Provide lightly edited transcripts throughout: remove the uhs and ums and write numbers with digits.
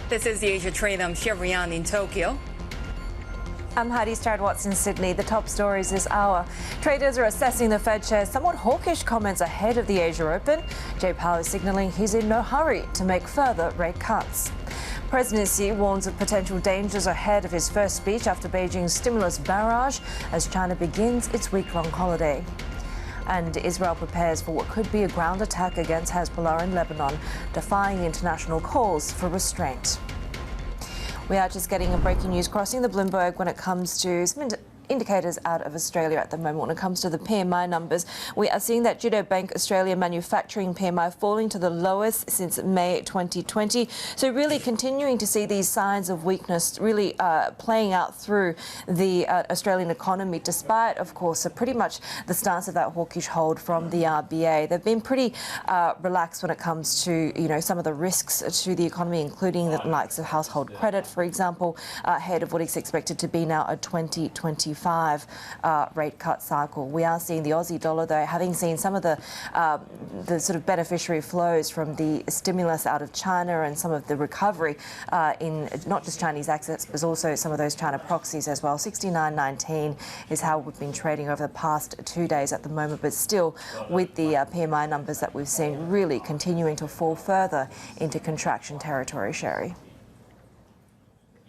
This is the Asia Trade. I'm Mariann in Tokyo. I'm Haidi, Stroud-Watts in Sydney. The top stories this hour. Traders are assessing the Fed chair's somewhat hawkish comments ahead of the Asia Open. Powell is signalling he's in no hurry to make further rate cuts. President Xi warns of potential dangers ahead of his first speech after Beijing's stimulus barrage as China begins its week-long holiday. And Israel prepares for what could be a ground attack against Hezbollah in Lebanon, defying international calls for restraint. We are just getting a breaking news crossing the Bloomberg when it comes to some indicators out of Australia at the moment. When it comes to the PMI numbers, we are seeing that Judo Bank Australia manufacturing PMI falling to the lowest since May 2020. So really continuing to see these signs of weakness really playing out through the Australian economy, despite, of course, pretty much the stance of that hawkish hold from the RBA. They've been pretty relaxed when it comes to, some of the risks to the economy, including the likes of household credit, for example, ahead of what is expected to be now a 2025 rate cut cycle. We are seeing the Aussie dollar, though, having seen some of the sort of beneficiary flows from the stimulus out of China and some of the recovery in not just Chinese assets, but also some of those China proxies as well. 69.19 is how we've been trading over the past 2 days at the moment, but still with the PMI numbers that we've seen really continuing to fall further into contraction territory, Shery.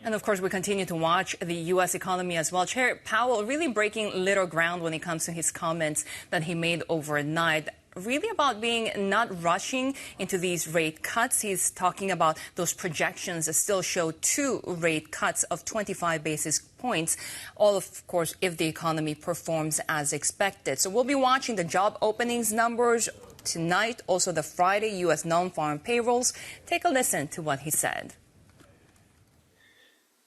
And of course, we continue to watch the U.S. economy as well. Chair Powell really breaking little ground when it comes to his comments that he made overnight, really about being not rushing into these rate cuts. He's talking about those projections that still show 2 rate cuts of 25 basis points, all of course if the economy performs as expected. So we'll be watching the job openings numbers tonight, also the Friday U.S. non-farm payrolls. Take a listen to what he said.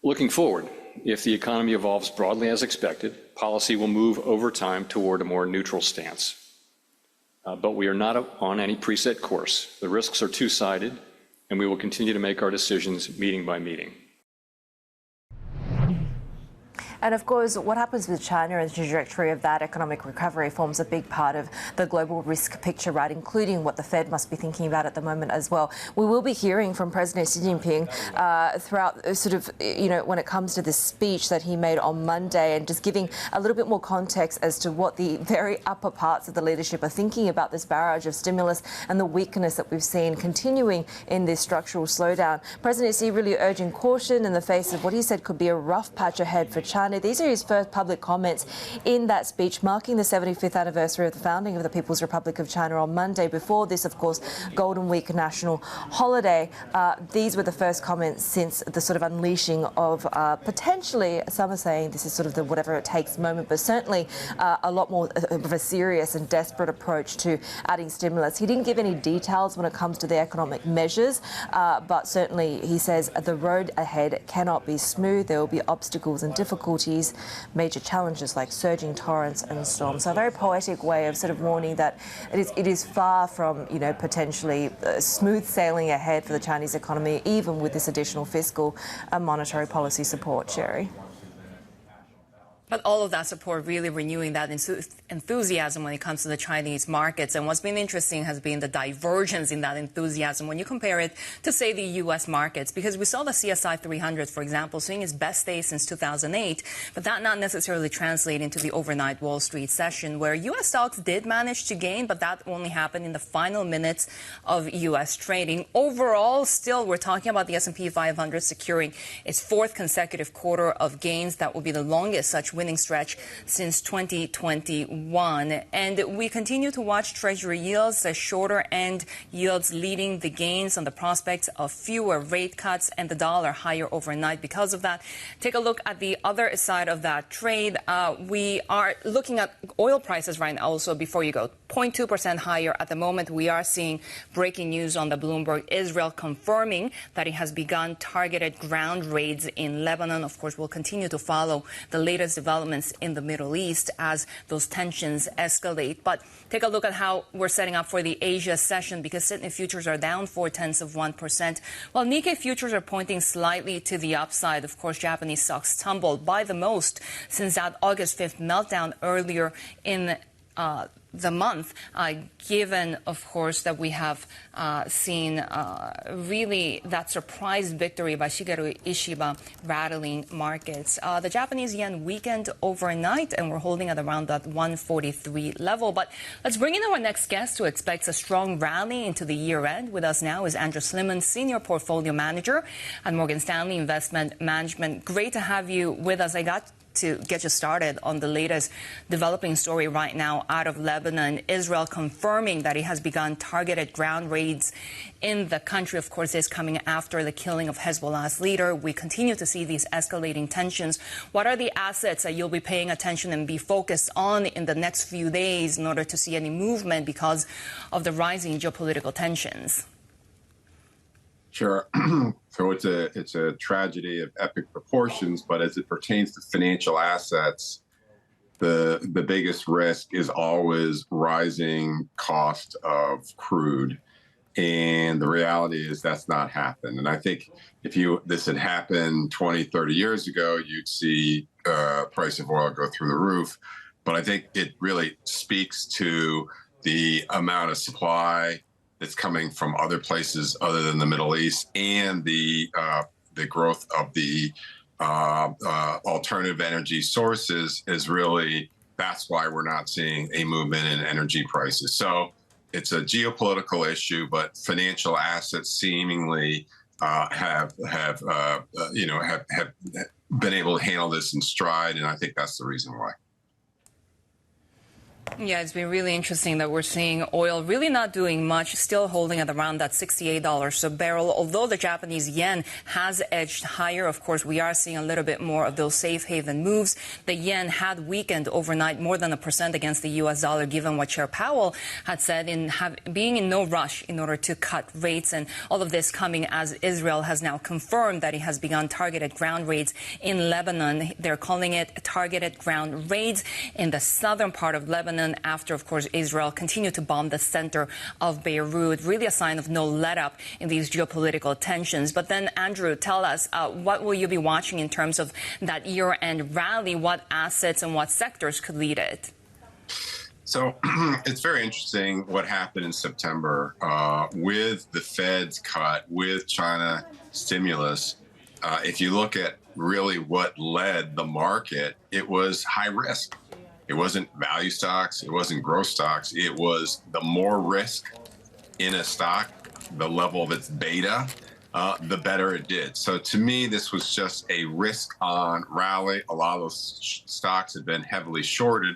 Looking forward, if the economy evolves broadly as expected, policy will move over time toward a more neutral stance. But we are not on any preset course. The risks are two-sided, and we will continue to make our decisions meeting by meeting. And of course, what happens with China and the trajectory of that economic recovery forms a big part of the global risk picture, right, including what the Fed must be thinking about at the moment as well. We will be hearing from President Xi Jinping throughout sort of, when it comes to this speech that he made on Monday, and just giving a little bit more context as to what the very upper parts of the leadership are thinking about this barrage of stimulus and the weakness that we've seen continuing in this structural slowdown. President Xi really urging caution in the face of what he said could be a rough patch ahead for China. These are his first public comments in that speech, marking the 75th anniversary of the founding of the People's Republic of China on Monday. Before this, of course, Golden Week national holiday. These were the first comments since the sort of unleashing of potentially, some are saying this is sort of the whatever it takes moment, but certainly a lot more of a serious and desperate approach to adding stimulus. He didn't give any details when it comes to the economic measures, but certainly he says the road ahead cannot be smooth. There will be obstacles and difficulties, major challenges like surging torrents and storms. So a very poetic way of sort of warning that it is far from, potentially smooth sailing ahead for the Chinese economy, even with this additional fiscal and monetary policy support, Shery. But all of that support really renewing that enthusiasm when it comes to the Chinese markets. And what's been interesting has been the divergence in that enthusiasm when you compare it to, say, the U.S. markets. Because we saw the CSI 300, for example, seeing its best day since 2008, but that not necessarily translate into the overnight Wall Street session, where U.S. stocks did manage to gain, but that only happened in the final minutes of U.S. trading. Overall, still, we're talking about the S&P 500 securing its 4th consecutive quarter of gains. That will be the longest such winning stretch since 2021. And we continue to watch Treasury yields, the shorter end yields leading the gains on the prospects of fewer rate cuts and the dollar higher overnight because of that. Take a look at the other side of that trade. We are looking at oil prices right now also before you go. 0.2% higher at the moment. We are seeing breaking news on the Bloomberg, Israel confirming that it has begun targeted ground raids in Lebanon. Of course, we'll continue to follow the latest developments in the Middle East as those tensions escalate. But take a look at how we're setting up for the Asia session, because Sydney futures are down 0.4%, while Nikkei futures are pointing slightly to the upside. Of course, Japanese stocks tumbled by the most since that August 5th meltdown earlier in the month, given, of course, that we have seen really that surprise victory by Shigeru Ishiba rattling markets. The Japanese yen weakened overnight, and we're holding at around that 143 level. But let's bring in our next guest, who expects a strong rally into the year end. With us now is Andrew Slimman, Senior Portfolio Manager at Morgan Stanley Investment Management. Great to have you with us. I got to get you started on the latest developing story right now out of Lebanon. Israel confirming that it has begun targeted ground raids in the country. Of course, is coming after the killing of Hezbollah's leader. We continue to see these escalating tensions. What are the assets that you'll be paying attention and be focused on in the next few days in order to see any movement because of the rising geopolitical tensions? Sure. So it's a tragedy of epic proportions, but as it pertains to financial assets, the biggest risk is always rising cost of crude. And the reality is that's not happened. And I think if this had happened 20, 30 years ago, you'd see price of oil go through the roof. But I think it really speaks to the amount of supply that's coming from other places other than the Middle East, and the growth of the alternative energy sources is really, that's why we're not seeing a movement in energy prices. So it's a geopolitical issue, but financial assets seemingly have been able to handle this in stride, and I think that's the reason why. Yeah, it's been really interesting that we're seeing oil really not doing much, still holding at around that $68 a barrel. Although the Japanese yen has edged higher, of course, we are seeing a little bit more of those safe haven moves. The yen had weakened overnight more than 1% against the U.S. dollar, given what Chair Powell had said being in no rush in order to cut rates. And all of this coming as Israel has now confirmed that it has begun targeted ground raids in Lebanon. They're calling it targeted ground raids in the southern part of Lebanon, after, of course, Israel continued to bomb the center of Beirut. Really a sign of no let-up in these geopolitical tensions. But then, Andrew, tell us, what will you be watching in terms of that year-end rally? What assets and what sectors could lead it? So it's very interesting what happened in September with the Fed's cut, with China stimulus. If you look at really what led the market, it was high risk. It wasn't value stocks. It wasn't growth stocks. It was the more risk in a stock, the level of its beta, the better it did. So to me, this was just a risk-on rally. A lot of those stocks had been heavily shorted.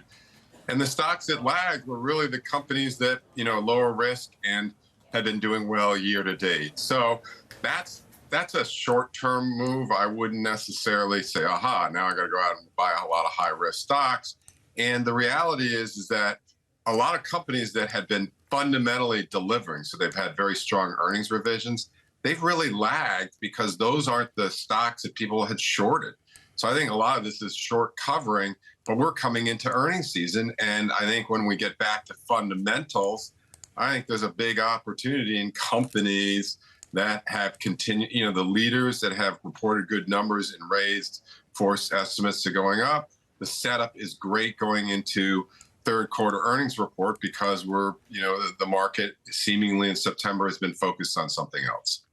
And the stocks that lagged were really the companies that, lower risk and had been doing well year to date. So that's a short-term move. I wouldn't necessarily say, aha, now I got to go out and buy a lot of high-risk stocks. And the reality is that a lot of companies that had been fundamentally delivering, so they've had very strong earnings revisions, they've really lagged because those aren't the stocks that people had shorted. So I think a lot of this is short covering, but we're coming into earnings season. And I think when we get back to fundamentals, I think there's a big opportunity in companies that have continued, the leaders that have reported good numbers and raised force estimates to going up. The setup is great going into third quarter earnings report because the market seemingly in September has been focused on something else.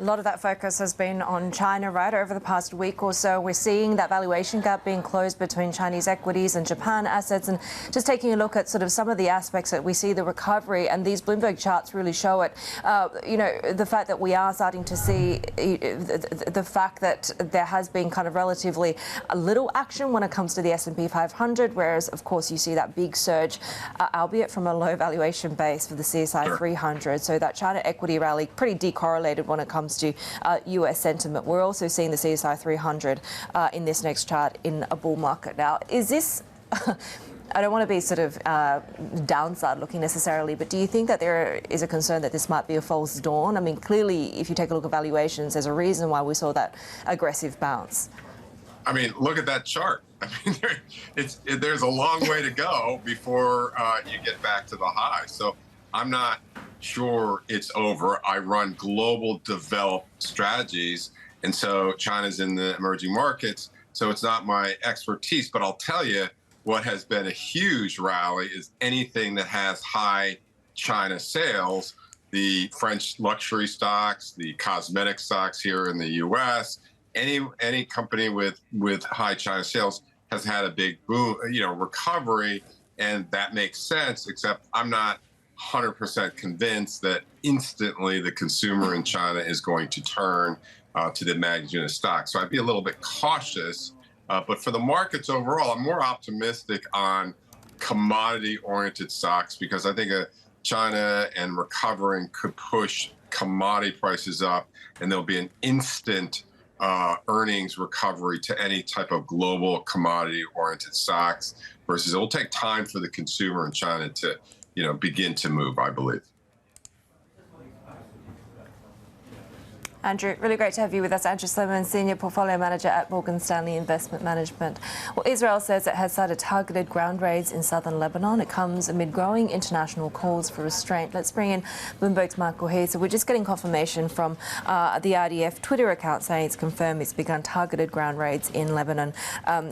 A lot of that focus has been on China, right? Over the past week or so, we're seeing that valuation gap being closed between Chinese equities and Japan assets. And just taking a look at sort of some of the aspects that we see the recovery, and these Bloomberg charts really show it. The fact that we are starting to see the fact that there has been kind of relatively a little action when it comes to the S&P 500, whereas, of course, you see that big surge, albeit from a low valuation base for the CSI 300. So that China equity rally pretty decorrelated when it comes to US sentiment. We're also seeing the CSI 300 in this next chart in a bull market. Now, is this I don't want to be sort of downside looking necessarily, but do you think that there is a concern that this might be a false dawn? I mean, clearly, if you take a look at valuations, there's a reason why we saw that aggressive bounce. I mean, look at that chart. I mean, there's a long way to go before you get back to the high. So I'm not sure it's over. I run global developed strategies, and so China's in the emerging markets, so it's not my expertise. But I'll tell you, what has been a huge rally is anything that has high China sales, the French luxury stocks, the cosmetic stocks here in the U.S., any company with high China sales has had a big boom, recovery, and that makes sense, except I'm not 100% convinced that instantly the consumer in China is going to turn to the magnitude of stock. So I'd be a little bit cautious. But for the markets overall, I'm more optimistic on commodity-oriented stocks because I think China and recovering could push commodity prices up, and there'll be an instant earnings recovery to any type of global commodity-oriented stocks versus it will take time for the consumer in China to, begin to move, I believe. Andrew, really great to have you with us. Andrew Slimman, Senior Portfolio Manager at Morgan Stanley Investment Management. Well, Israel says it has started targeted ground raids in southern Lebanon. It comes amid growing international calls for restraint. Let's bring in Bloomberg's Michael here. So we're just getting confirmation from the IDF Twitter account saying it's confirmed it's begun targeted ground raids in Lebanon,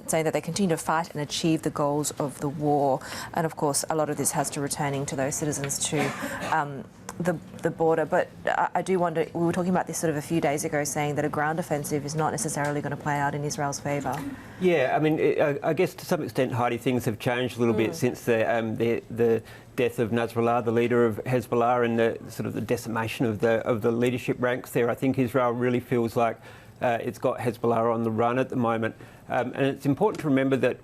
saying that they continue to fight and achieve the goals of the war. And of course, a lot of this has to returning to those citizens to the border. But I do wonder, we were talking about this sort of a few days ago, saying that a ground offensive is not necessarily going to play out in Israel's favour. Yeah, I mean, I guess to some extent, Heidi, things have changed a little bit since the death of Nasrallah, the leader of Hezbollah, and the sort of the decimation of the leadership ranks there. I think Israel really feels like it's got Hezbollah on the run at the moment. And it's important to remember that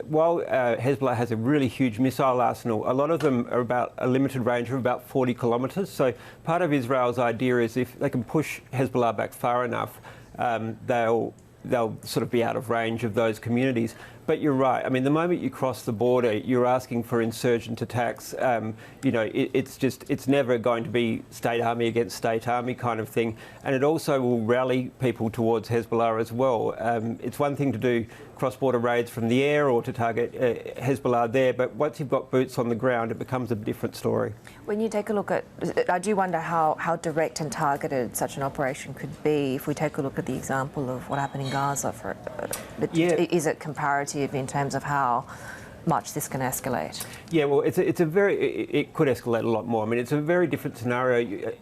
while Hezbollah has a really huge missile arsenal, a lot of them are about a limited range of about 40 kilometres. So part of Israel's idea is if they can push Hezbollah back far enough, they'll sort of be out of range of those communities. But you're right. I mean, the moment you cross the border, you're asking for insurgent attacks. It's never going to be state army against state army kind of thing. And it also will rally people towards Hezbollah as well. It's one thing to do cross-border raids from the air or to target Hezbollah there, but once you've got boots on the ground, it becomes a different story. When you take a look at, I do wonder how direct and targeted such an operation could be. If we take a look at the example of what happened in Gaza, is it comparative in terms of how much this can escalate? Yeah, well, it could escalate a lot more. I mean, it's a very different scenario.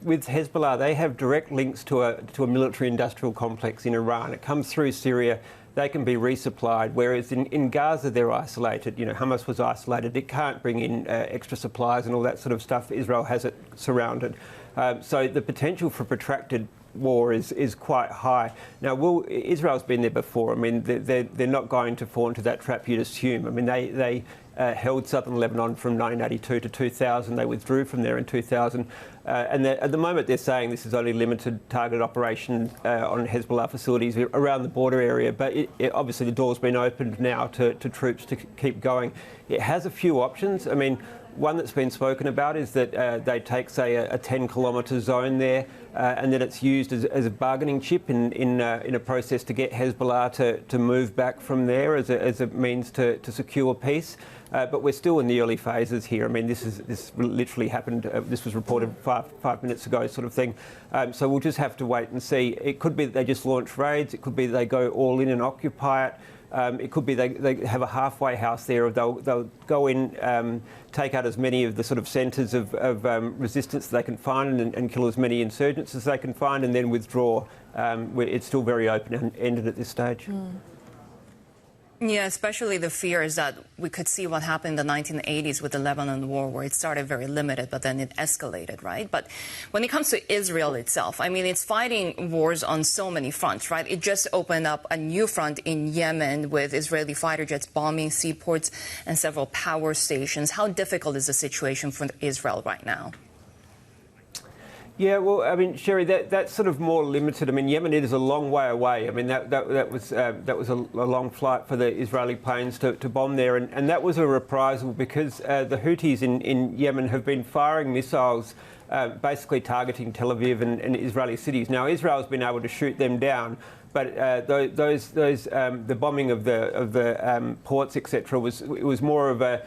With Hezbollah, they have direct links to a military-industrial complex in Iran. It comes through Syria. They can be resupplied, whereas in Gaza they're isolated. Hamas was isolated. It can't bring in extra supplies and all that sort of stuff. Israel has it surrounded. So the potential for protracted war is quite high. Now, Israel's been there before. I mean, they're not going to fall into that trap, you'd assume. I mean, they held southern Lebanon from 1982 to 2000. They withdrew from there in 2000. And at the moment, they're saying this is only limited targeted operation on Hezbollah facilities around the border area. But obviously, the door's been opened now to troops to keep going. It has a few options. I mean, one that's been spoken about is that they take, say, a 10-kilometre zone there, and then it's used as a bargaining chip in a process to get Hezbollah to move back from there as a means to secure peace. But we're still in the early phases here. I mean, this literally happened. This was reported five minutes ago, sort of thing. So we'll just have to wait and see. It could be that they just launch raids. It could be that they go all in and occupy it. It could be they have a halfway house there. They'll go in, take out as many of the sort of centres of resistance they can find and kill as many insurgents as they can find and then withdraw. It's still very open-ended at this stage. Yeah, especially the fear is that we could see what happened in the 1980s with the Lebanon war, where it started very limited, but then it escalated, right? But when it comes to Israel itself, I mean, it's fighting wars on so many fronts, right? It just opened up a new front in Yemen with Israeli fighter jets bombing seaports and several power stations. How difficult is the situation for Israel right now? Yeah, well, I mean, Shery, that's sort of more limited. I mean, Yemen is a long way away. I mean, that was a long flight for the Israeli planes to bomb there, and that was a reprisal because the Houthis in Yemen have been firing missiles, basically targeting Tel Aviv and Israeli cities. Now, Israel's been able to shoot them down, but the bombing of the ports, etc., was more of a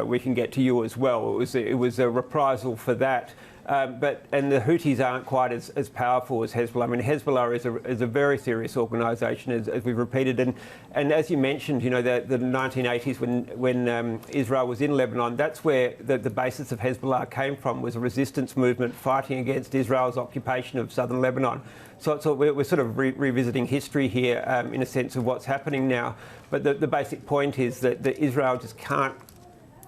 we can get to you as well. It was a reprisal for that. And the Houthis aren't quite as powerful as Hezbollah. I mean, Hezbollah is a very serious organisation, as we've repeated. And as you mentioned, the 1980s when Israel was in Lebanon, that's where the basis of Hezbollah came from, was a resistance movement fighting against Israel's occupation of southern Lebanon. So we're sort of revisiting history here in a sense of what's happening now. But the basic point is that Israel just can't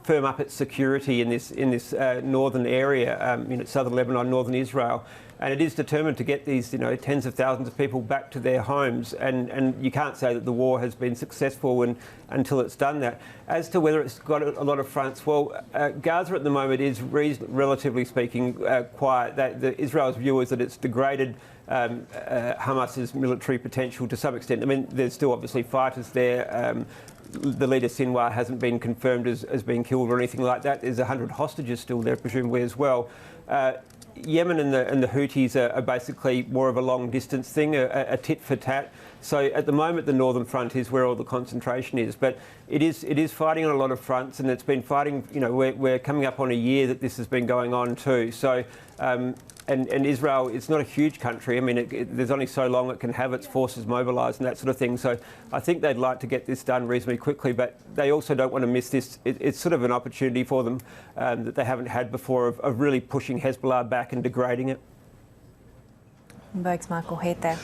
firm up its security in this northern area, southern Lebanon, northern Israel, and it is determined to get these tens of thousands of people back to their homes, and you can't say that the war has been successful until it's done that. As to whether it's got a lot of fronts, well, Gaza at the moment is relatively speaking quiet. Israel's view is that it's degraded Hamas's military potential to some extent. I mean, there's still obviously fighters there. The leader Sinwar hasn't been confirmed as being killed or anything like that. There's 100 hostages still there, presumably, as well. Yemen and the Houthis are basically more of a long-distance thing, a tit for tat. So at the moment, the Northern Front is where all the concentration is. But it is fighting on a lot of fronts, and it's been fighting. We're coming up on a year that this has been going on too. So. And Israel, it's not a huge country. I mean, there's only so long it can have its forces mobilised and that sort of thing. So I think they'd like to get this done reasonably quickly, but they also don't want to miss this. It's sort of an opportunity for them that they haven't had before of really pushing Hezbollah back and degrading it. Bloomberg's Michael Heath there.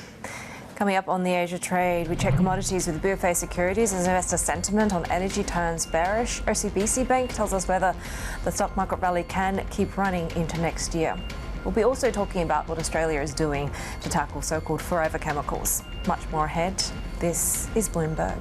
Coming up on the Asia trade, we check commodities with BofA Securities as investor sentiment on energy turns bearish. OCBC Bank tells us whether the stock market rally can keep running into next year. We'll be also talking about what Australia is doing to tackle so-called forever chemicals. Much more ahead. This is Bloomberg.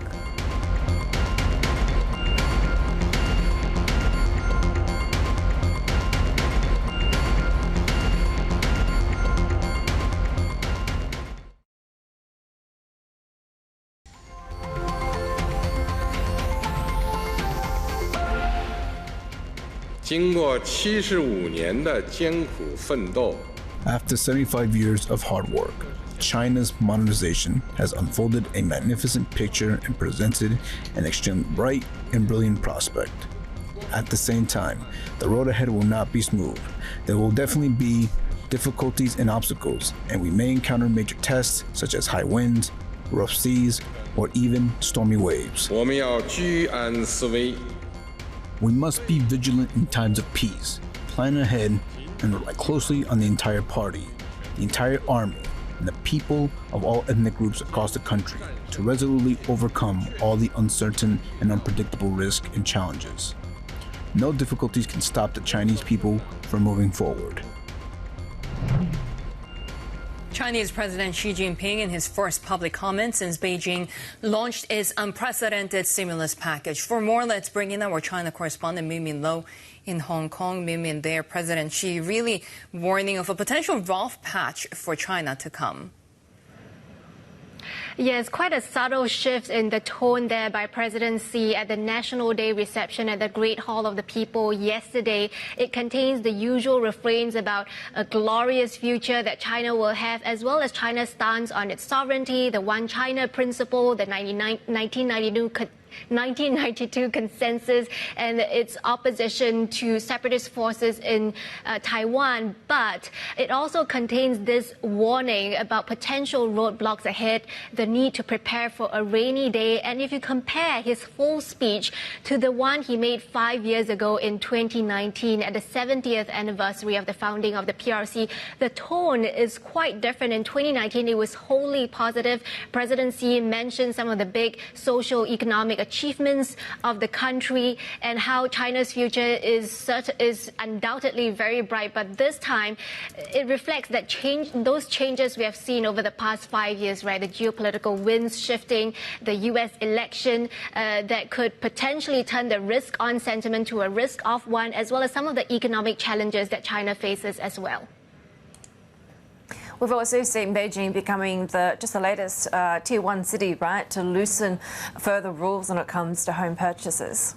After 75 years of hard work, China's modernization has unfolded a magnificent picture and presented an extremely bright and brilliant prospect. At the same time, the road ahead will not be smooth. There will definitely be difficulties and obstacles, and we may encounter major tests such as high winds, rough seas, or even stormy waves. We must be vigilant in times of peace, plan ahead, and rely closely on the entire party, the entire army, and the people of all ethnic groups across the country to resolutely overcome all the uncertain and unpredictable risks and challenges. No difficulties can stop the Chinese people from moving forward. Chinese President Xi Jinping, in his first public comment since Beijing launched its unprecedented stimulus package. For more, let's bring in our China correspondent Min Lo in Hong Kong. Min, there, President Xi really warning of a potential rough patch for China to come. Yes, quite a subtle shift in the tone there by President Xi at the National Day reception at the Great Hall of the People yesterday. It contains the usual refrains about a glorious future that China will have, as well as China's stance on its sovereignty, the One China principle, the 1992 consensus, and its opposition to separatist forces in Taiwan. But it also contains this warning about potential roadblocks ahead, the need to prepare for a rainy day. And if you compare his full speech to the one he made 5 years ago in 2019 at the 70th anniversary of the founding of the PRC, the tone is quite different. In 2019, it was wholly positive. President Xi mentioned some of the big social economic achievements of the country and how China's future is undoubtedly very bright. But this time, it reflects that those changes we have seen over the past 5 years, right? The geopolitical winds shifting, the U.S. election that could potentially turn the risk-on sentiment to a risk-off one, as well as some of the economic challenges that China faces as well. We've also seen Beijing becoming just the latest Tier 1 city, right, to loosen further rules when it comes to home purchases.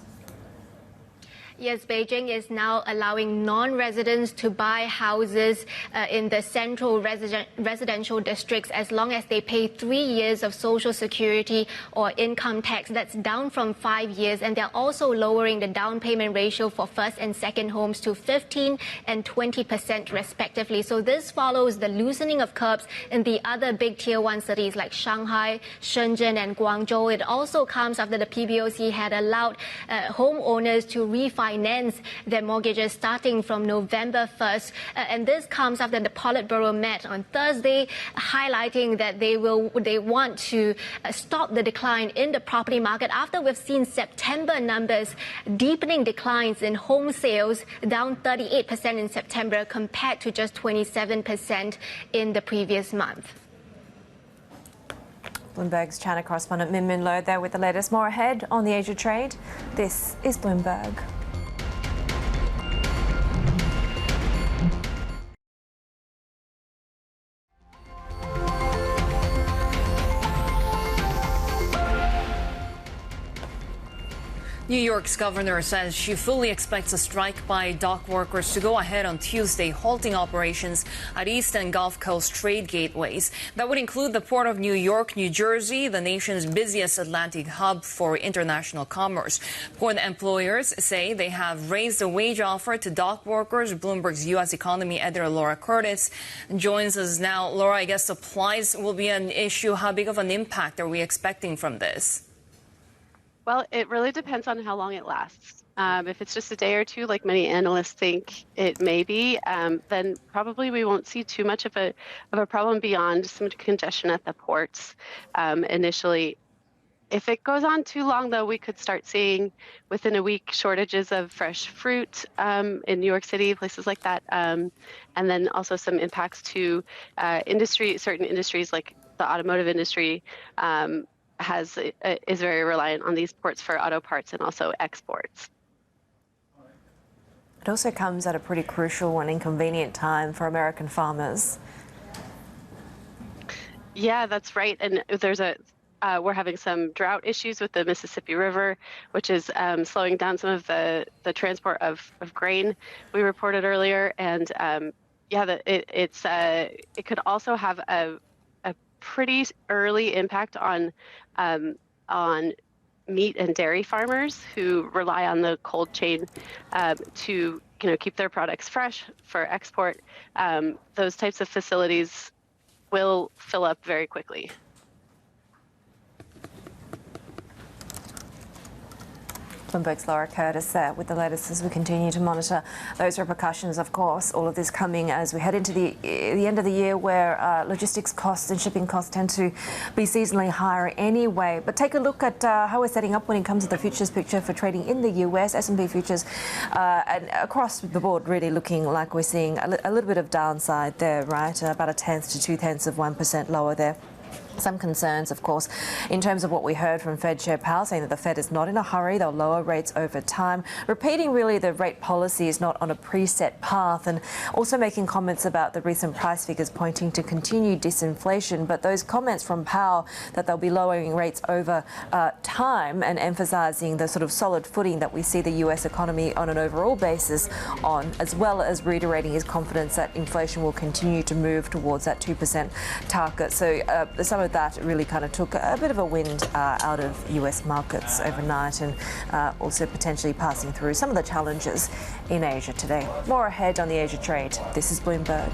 Yes, Beijing is now allowing non-residents to buy houses in the central residential districts as long as they pay 3 years of social security or income tax. That's down from 5 years. And they're also lowering the down payment ratio for first and second homes to 15% and 20% respectively. So this follows the loosening of curbs in the other big Tier 1 cities like Shanghai, Shenzhen and Guangzhou. It also comes after the PBOC had allowed homeowners to refinance their mortgages starting from November 1st. And this comes after the Politburo met on Thursday, highlighting that they want to stop the decline in the property market after we've seen September numbers deepening declines in home sales, down 38% in September compared to just 27% in the previous month. Bloomberg's China correspondent Min Lo there with the latest. More ahead on the Asia trade. This is Bloomberg. New York's governor says she fully expects a strike by dock workers to go ahead on Tuesday, halting operations at East and Gulf Coast trade gateways. That would include the Port of New York, New Jersey, the nation's busiest Atlantic hub for international commerce. Port employers say they have raised a wage offer to dock workers. Bloomberg's U.S. economy editor Laura Curtis joins us now. Laura, I guess supplies will be an issue. How big of an impact are we expecting from this? Well, it really depends on how long it lasts. If it's just a day or two, like many analysts think it may be, then probably we won't see too much of a problem beyond some congestion at the ports initially. If it goes on too long, though, we could start seeing within a week shortages of fresh fruit in New York City, places like that, and then also some impacts to certain industries like the automotive industry. Is very reliant on these ports for auto parts and also exports. It also comes at a pretty crucial and inconvenient time for American farmers. Yeah, that's right. And we're having some drought issues with the Mississippi River, which is slowing down some of the transport of grain we reported earlier. And it could also have a pretty early impact on meat and dairy farmers who rely on the cold chain to keep their products fresh for export. Those types of facilities will fill up very quickly. Bloomberg's Laura Curtis there with the latest as we continue to monitor those repercussions, of course. All of this coming as we head into the end of the year where logistics costs and shipping costs tend to be seasonally higher anyway. But take a look at how we're setting up when it comes to the futures picture for trading in the US. S&P futures and across the board really looking like we're seeing a little bit of downside there, right? About 1/10 to 0.2% lower there. Some concerns, of course, in terms of what we heard from Fed Chair Powell, saying that the Fed is not in a hurry. They'll lower rates over time, repeating really the rate policy is not on a preset path, and also making comments about the recent price figures pointing to continued disinflation. But those comments from Powell that they'll be lowering rates over time and emphasising the sort of solid footing that we see the US economy on an overall basis on, as well as reiterating his confidence that inflation will continue to move towards that 2% target. So some of that really kind of took a bit of a wind out of US markets overnight, and also potentially passing through some of the challenges in Asia today. More ahead on the Asia trade. This is Bloomberg.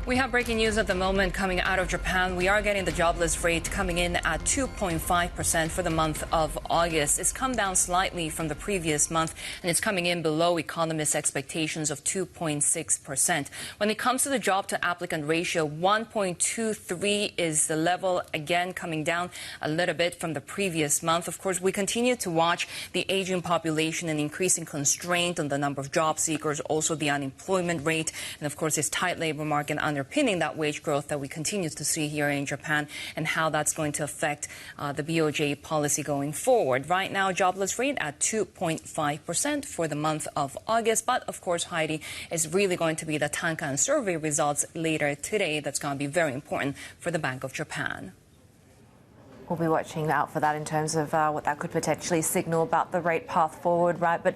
We have breaking news at the moment coming out of Japan. We are getting the jobless rate coming in at 2.5% for the month of August. It's come down slightly from the previous month, and it's coming in below economists' expectations of 2.6%. When it comes to the job to applicant ratio, 1.23 is the level, again coming down a little bit from the previous month. Of course, we continue to watch the aging population and increasing constraint on the number of job seekers, also the unemployment rate, and of course this tight labor market underpinning underpinning that wage growth that we continue to see here in Japan, and how that's going to affect the BOJ policy going forward. Right now, jobless rate at 2.5% for the month of August. But of course, Heidi, is really going to be the Tankan Survey results later today. That's going to be very important for the Bank of Japan. We'll be watching out for that in terms of what that could potentially signal about the rate path forward, right? But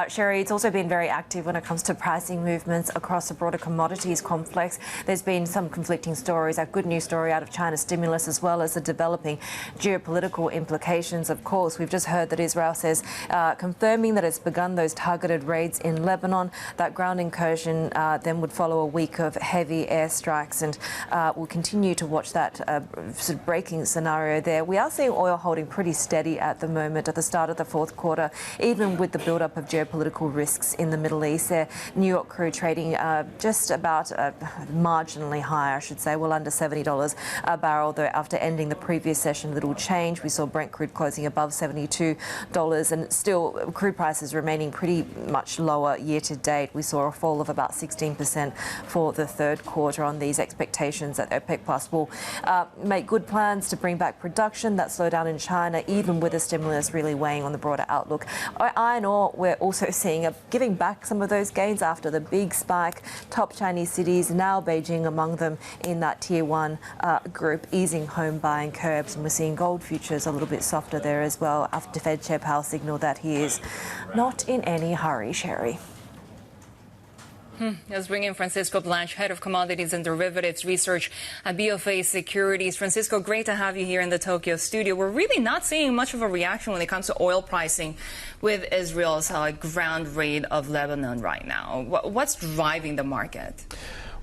Shery, it's also been very active when it comes to pricing movements across the broader commodities complex. There's been some conflicting stories, a good news story out of China's stimulus, as well as the developing geopolitical implications. Of course, we've just heard that Israel says, confirming that it's begun those targeted raids in Lebanon. That ground incursion then would follow a week of heavy airstrikes, and we'll continue to watch that sort of breaking scenario there. We are seeing oil holding pretty steady at the moment at the start of the fourth quarter, even with the build-up of geopolitical risks in the Middle East. There, New York crude trading just about marginally higher, I should say, well under $70 a barrel, though after ending the previous session, little change. We saw Brent crude closing above $72, and still crude prices remaining pretty much lower year to date. We saw a fall of about 16% for the third quarter on these expectations that OPEC Plus will make good plans to bring back production. That slowdown in China, even with the stimulus really weighing on the broader outlook. Iron ore, we're also seeing giving back some of those gains after the big spike. Top Chinese cities, now Beijing among them in that tier 1 group, easing home buying curbs. And we're seeing gold futures a little bit softer there as well after Fed Chair Powell signaled that he is not in any hurry, Shery. Let's bring in Francisco Blanch, Head of Commodities and Derivatives Research at BofA Securities. Francisco, great to have you here in the Tokyo studio. We're really not seeing much of a reaction when it comes to oil pricing with Israel's ground raid of Lebanon right now. What's driving the market?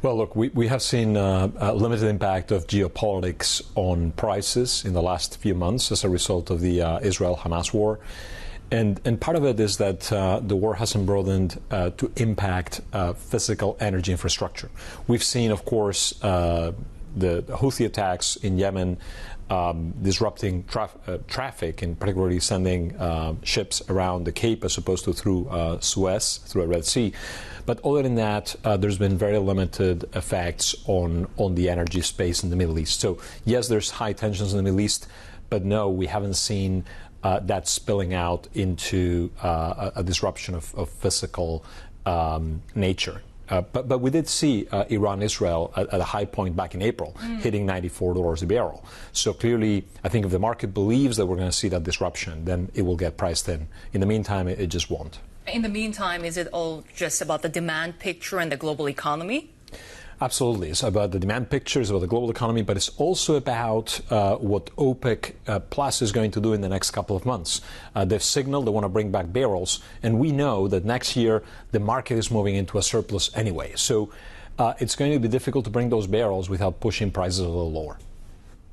Well, look, we have seen a limited impact of geopolitics on prices in the last few months as a result of the Israel-Hamas war. And part of it is that the war hasn't broadened to impact physical energy infrastructure. We've seen, of course, the Houthi attacks in Yemen disrupting traffic, and particularly sending ships around the Cape as opposed to through Suez, through a Red Sea. But other than that, there's been very limited effects on the energy space in the Middle East. So, yes, there's high tensions in the Middle East, but no, we haven't seen that spilling out into a disruption of physical nature. But we did see Iran-Israel at a high point back in April, hitting $94 a barrel. So clearly, I think if the market believes that we're going to see that disruption, then it will get priced in. In the meantime, it just won't. In the meantime, is it all just about the demand picture and the global economy? Absolutely. It's about the demand picture, it's about the global economy, but it's also about what OPEC Plus is going to do in the next couple of months. They've signaled they want to bring back barrels, and we know that next year the market is moving into a surplus anyway. So it's going to be difficult to bring those barrels without pushing prices a little lower.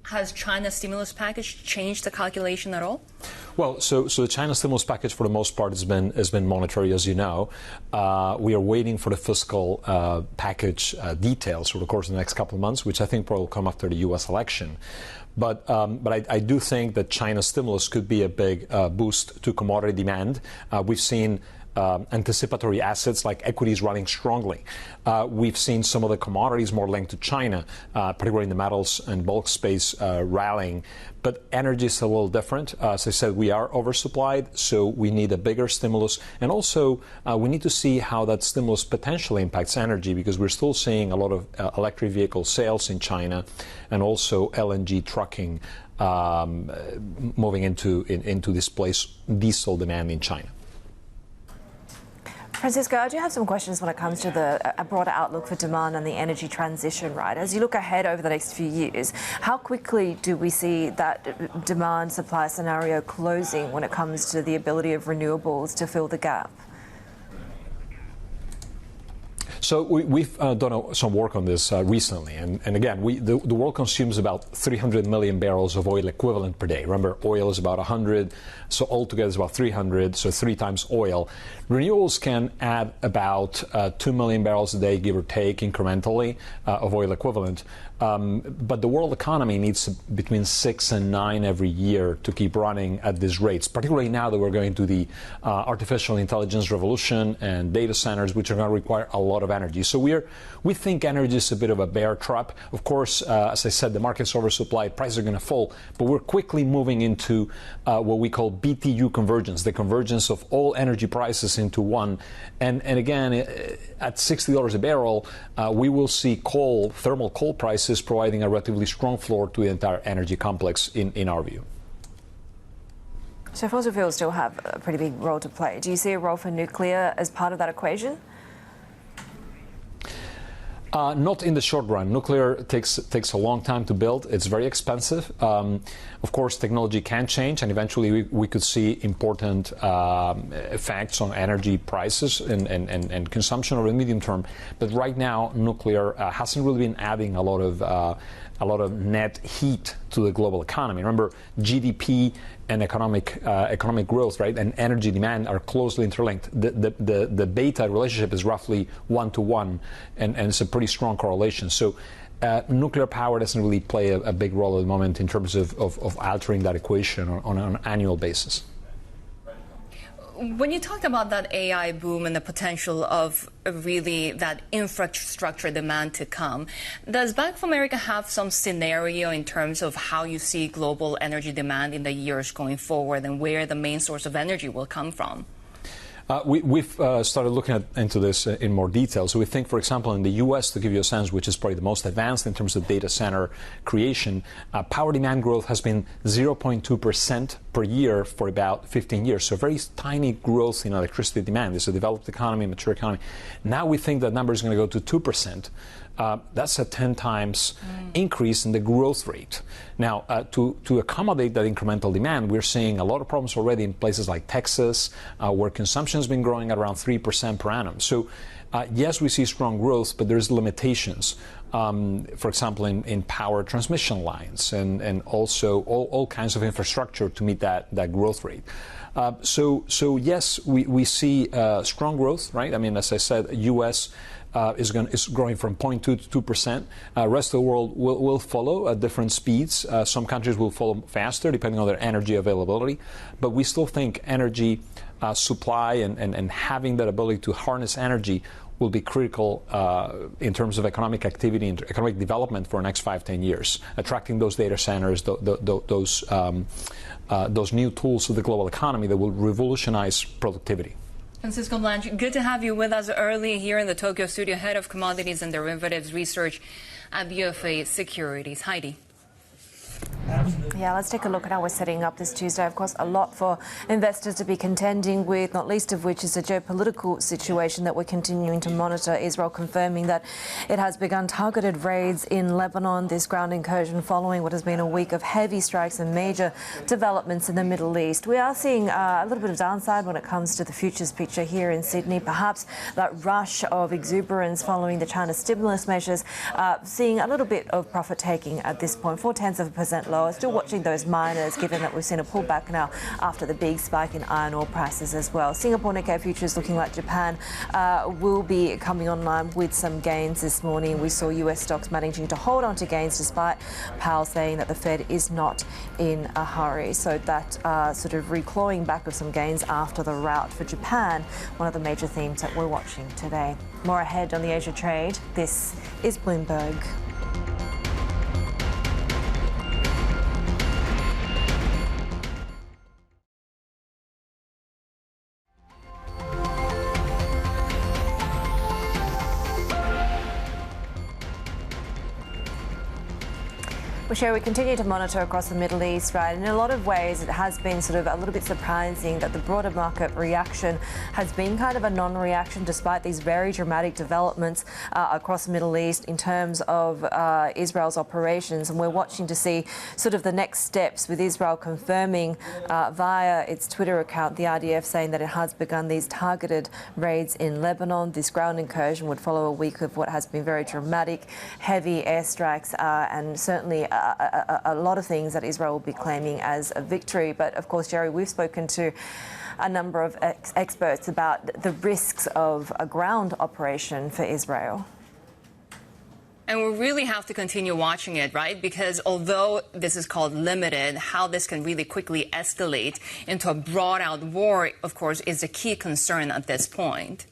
Has China's stimulus package changed the calculation at all? Well, so the China stimulus package, for the most part, has been monetary, as you know. We are waiting for the fiscal package details over the course of the next couple of months, which I think probably will come after the U.S. election. But I do think that China's stimulus could be a big boost to commodity demand. We've seen anticipatory assets like equities running strongly. We've seen some of the commodities more linked to China, particularly in the metals and bulk space, rallying. But energy is a little different. As I said, we are oversupplied, so we need a bigger stimulus. And also, we need to see how that stimulus potentially impacts energy, because we're still seeing a lot of electric vehicle sales in China, and also LNG trucking moving into displace diesel demand in China. Francisco, I do have some questions when it comes to a broader outlook for demand and the energy transition, right? As you look ahead over the next few years, how quickly do we see that demand-supply scenario closing when it comes to the ability of renewables to fill the gap? So we've done some work on this recently, and again, the world consumes about 300 million barrels of oil equivalent per day. Remember, oil is about 100, so altogether it's about 300, so 3 times oil. Renewables can add about 2 million barrels a day, give or take, incrementally of oil equivalent. But the world economy needs between 6 and 9 every year to keep running at these rates, particularly now that we're going to the artificial intelligence revolution and data centers, which are going to require a lot of energy. So we think energy is a bit of a bear trap. Of course, as I said, the market's oversupplied, prices are going to fall, but we're quickly moving into what we call BTU convergence, the convergence of all energy prices into one. And again, at $60 a barrel, we will see thermal coal prices providing a relatively strong floor to the entire energy complex in our view. So fossil fuels still have a pretty big role to play. Do you see a role for nuclear as part of that equation? Not in the short run. Nuclear takes a long time to build. It's very expensive. Of course, technology can change, and eventually we could see important effects on energy prices and consumption over the medium term. But right now, nuclear hasn't really been adding a lot of net heat to the global economy. Remember, GDP and economic growth, right, and energy demand are closely interlinked. The beta relationship is roughly 1-to-1, and it's a pretty strong correlation. So nuclear power doesn't really play a big role at the moment in terms of altering that equation on an annual basis. When you talked about that AI boom and the potential of really that infrastructure demand to come, does Bank of America have some scenario in terms of how you see global energy demand in the years going forward and where the main source of energy will come from? We've started looking into this in more detail. So we think, for example, in the U.S., to give you a sense, which is probably the most advanced in terms of data center creation, power demand growth has been 0.2% per year for about 15 years. So very tiny growth in electricity demand. It's a developed economy, mature economy. Now we think that number is going to go to 2%. That's a 10 times increase in the growth rate. Now, to accommodate that incremental demand, we're seeing a lot of problems already in places like Texas, where consumption has been growing at around 3% per annum. So, yes, we see strong growth, but there's limitations. For example, in power transmission lines and also all kinds of infrastructure to meet that growth rate. So yes, we see strong growth, right? I mean, as I said, U.S. is growing from 0.2 to 2%. Rest of the world will follow at different speeds. Some countries will follow faster, depending on their energy availability. But we still think energy supply and having that ability to harness energy will be critical in terms of economic activity and economic development for the next 5-10 years. Attracting those data centers, those new tools to the global economy that will revolutionize productivity. Francisco Blanch, good to have you with us early here in the Tokyo studio, head of commodities and derivatives research at BofA Securities. Heidi. Yeah, let's take a look at how we're setting up this Tuesday. Of course, a lot for investors to be contending with, not least of which is a geopolitical situation that we're continuing to monitor. Israel confirming that it has begun targeted raids in Lebanon, this ground incursion following what has been a week of heavy strikes and major developments in the Middle East. We are seeing a little bit of downside when it comes to the futures picture here in Sydney. Perhaps that rush of exuberance following the China stimulus measures, seeing a little bit of profit taking at this point, 0.4% lower. Still watching those miners, given that we've seen a pullback now after the big spike in iron ore prices as well. Singapore Nikkei futures looking like Japan will be coming online with some gains this morning. We saw US stocks managing to hold on to gains despite Powell saying that the Fed is not in a hurry. So that sort of reclawing back of some gains after the rout for Japan, one of the major themes that we're watching today. More ahead on the Asia trade. This is Bloomberg. Well, Shery, we continue to monitor across the Middle East, right? In a lot of ways, it has been sort of a little bit surprising that the broader market reaction has been kind of a non-reaction despite these very dramatic developments across the Middle East in terms of Israel's operations. And we're watching to see sort of the next steps with Israel confirming via its Twitter account, the IDF saying that it has begun these targeted raids in Lebanon. This ground incursion would follow a week of what has been very dramatic, heavy airstrikes and certainly a lot of things that Israel will be claiming as a victory. But of course, Shery, we've spoken to a number of experts about the risks of a ground operation for Israel. And we really have to continue watching it, right? Because although this is called limited, how this can really quickly escalate into a brought-out war, of course, is a key concern at this point.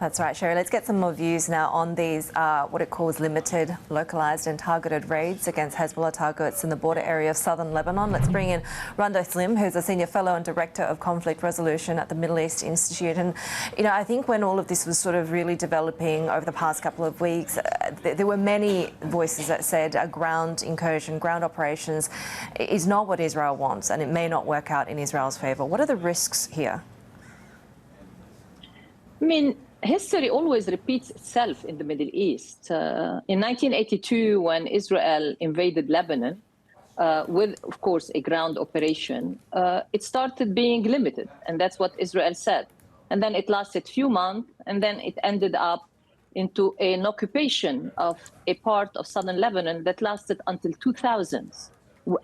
That's right, Shery. Let's get some more views now on these, what it calls limited, localised and targeted raids against Hezbollah targets in the border area of southern Lebanon. Let's bring in Randa, who's a senior fellow and director of conflict resolution at the Middle East Institute. And, you know, I think when all of this was sort of really developing over the past couple of weeks, there were many voices that said a ground incursion, ground operations is not what Israel wants, and it may not work out in Israel's favour. What are the risks here? I mean, history always repeats itself in the Middle East. In 1982, when Israel invaded Lebanon, with, of course, a ground operation, it started being limited, and that's what Israel said. And then it lasted a few months, and then it ended up into an occupation of a part of southern Lebanon that lasted until 2000.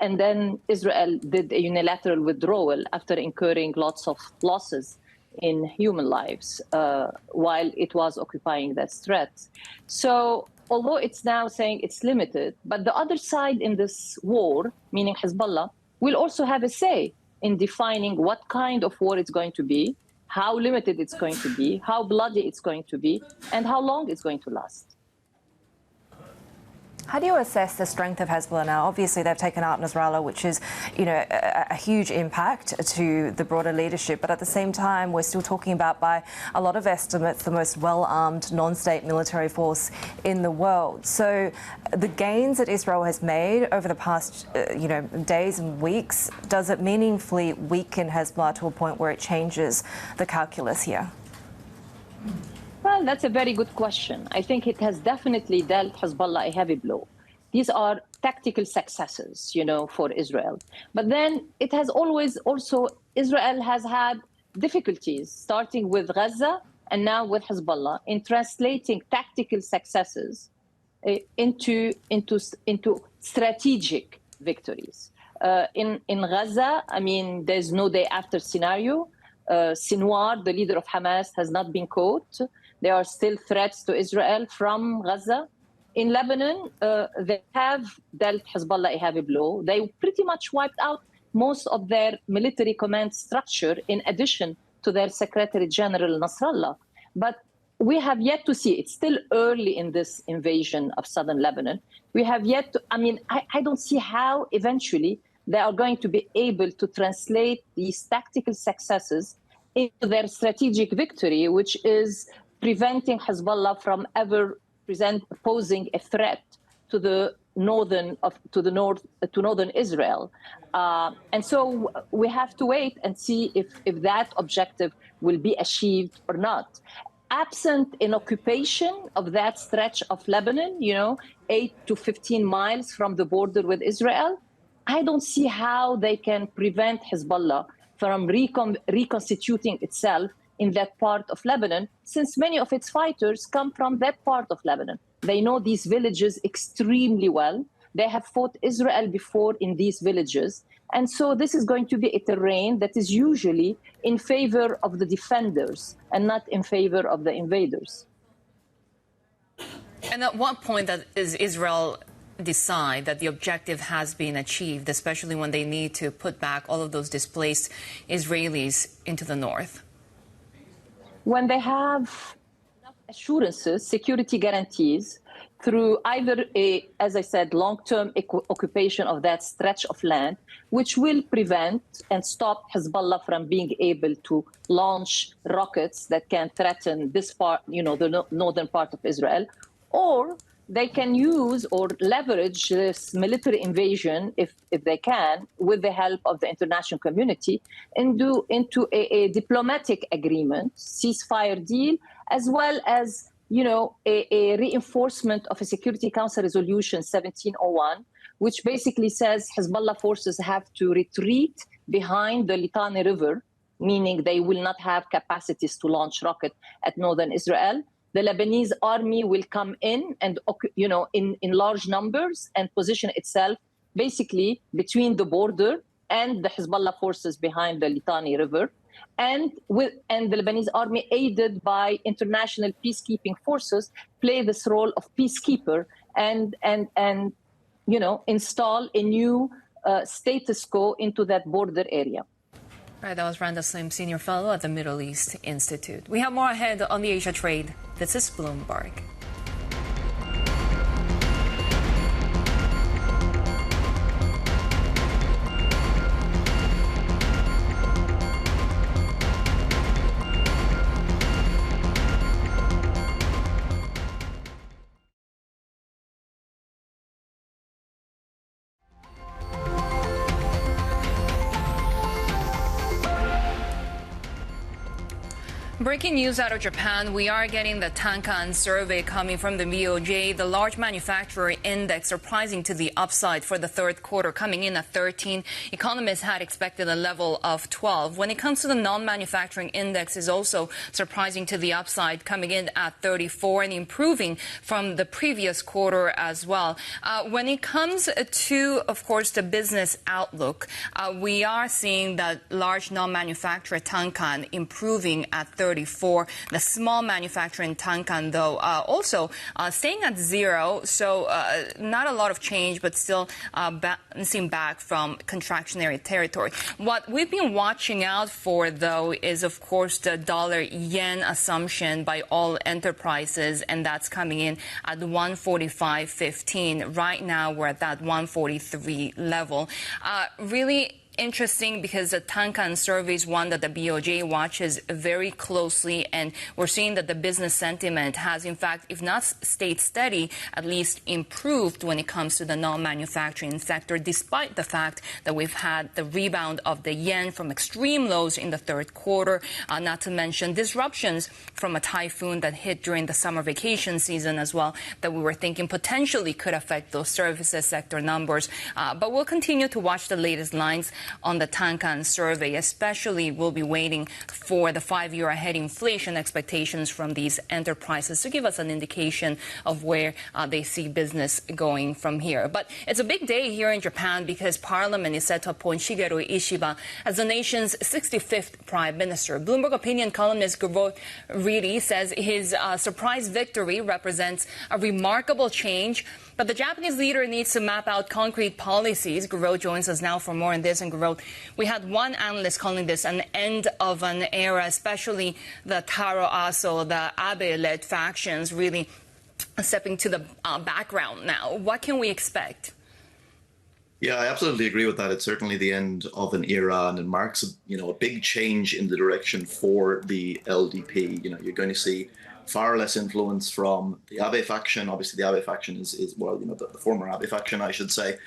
And then Israel did a unilateral withdrawal after incurring lots of losses in human lives while it was occupying that stretch. So although it's now saying it's limited, but the other side in this war, meaning Hezbollah, will also have a say in defining what kind of war it's going to be, how limited it's going to be, how bloody it's going to be, and how long it's going to last. How do you assess the strength of Hezbollah now? Obviously, they've taken out Nasrallah, which is, you know, a huge impact to the broader leadership. But at the same time, we're still talking about, by a lot of estimates, the most well-armed non-state military force in the world. So the gains that Israel has made over the past, you know, days and weeks, does it meaningfully weaken Hezbollah to a point where it changes the calculus here? Well, that's a very good question. I think it has definitely dealt Hezbollah a heavy blow. These are tactical successes, you know, for Israel. But then it has always also, Israel has had difficulties, starting with Gaza and now with Hezbollah, in translating tactical successes into strategic victories. In Gaza, I mean, there's no day after scenario. Sinwar, the leader of Hamas, has not been caught. There are still threats to Israel from Gaza. In Lebanon, they have dealt Hezbollah a heavy blow. They pretty much wiped out most of their military command structure, in addition to their Secretary General Nasrallah. But we have yet to see, it's still early in this invasion of southern Lebanon. We have yet to, I mean, I don't see how eventually they are going to be able to translate these tactical successes into their strategic victory, which is preventing Hezbollah from ever posing a threat to the northern Israel. And so we have to wait and see if that objective will be achieved or not. Absent an occupation of that stretch of Lebanon, you know, 8 to 15 miles from the border with Israel, I don't see how they can prevent Hezbollah from reconstituting itself in that part of Lebanon, since many of its fighters come from that part of Lebanon. They know these villages extremely well. They have fought Israel before in these villages. And so this is going to be a terrain that is usually in favor of the defenders and not in favor of the invaders. And at what point does Israel decide that the objective has been achieved, especially when they need to put back all of those displaced Israelis into the north? When they have enough assurances, security guarantees, through either a, as I said, long-term occupation of that stretch of land, which will prevent and stop Hezbollah from being able to launch rockets that can threaten this part, you know, the northern part of Israel, or they can use or leverage this military invasion, if they can, with the help of the international community, into a diplomatic agreement, ceasefire deal, as well as, you know, a reinforcement of a Security Council Resolution 1701, which basically says Hezbollah forces have to retreat behind the Litani River, meaning they will not have capacities to launch rockets at northern Israel. The Lebanese army will come in and, you know, in large numbers and position itself basically between the border and the Hezbollah forces behind the Litani River. And the Lebanese army, aided by international peacekeeping forces, play this role of peacekeeper and you know, install a new status quo into that border area. All right, that was Randa Slim, Senior Fellow at the Middle East Institute. We have more ahead on the Asia trade. This is Bloomberg. Breaking news out of Japan, we are getting the Tankan Survey coming from the BOJ. The large manufacturer index surprising to the upside for the third quarter, coming in at 13. Economists had expected a level of 12. When it comes to the non-manufacturing index, is also surprising to the upside, coming in at 34 and improving from the previous quarter as well. When it comes to, of course, the business outlook, we are seeing that large non-manufacturer Tankan improving at 34. The small manufacturing Tankan, though, also staying at 0. So not a lot of change, but still bouncing back from contractionary territory. What we've been watching out for, though, is, of course, the dollar-yen assumption by all enterprises, and that's coming in at 145.15. Right now, we're at that 143 level. Really interesting because the Tankan Survey is one that the BOJ watches very closely, and we're seeing that the business sentiment has, in fact, if not stayed steady, at least improved when it comes to the non-manufacturing sector, despite the fact that we've had the rebound of the yen from extreme lows in the third quarter, not to mention disruptions from a typhoon that hit during the summer vacation season as well, that we were thinking potentially could affect those services sector numbers. But we'll continue to watch the latest lines on the Tankan Survey. Especially, we'll be waiting for the 5-year ahead inflation expectations from these enterprises to give us an indication of where they see business going from here. But it's a big day here in Japan because Parliament is set to appoint Shigeru Ishiba as the nation's 65th prime minister. Bloomberg opinion columnist Reidy says his surprise victory represents a remarkable change, but the Japanese leader needs to map out concrete policies. Gearoid joins us now for more on this. And Gearoid, we had one analyst calling this an end of an era, especially the Taro Aso, the Abe-led factions really stepping to the background now. What can we expect? Yeah, I absolutely agree with that. It's certainly the end of an era, and it marks a big change in the direction for the LDP. You're going to see far less influence from the Abe faction. Obviously, the Abe faction is the former Abe faction, I should say,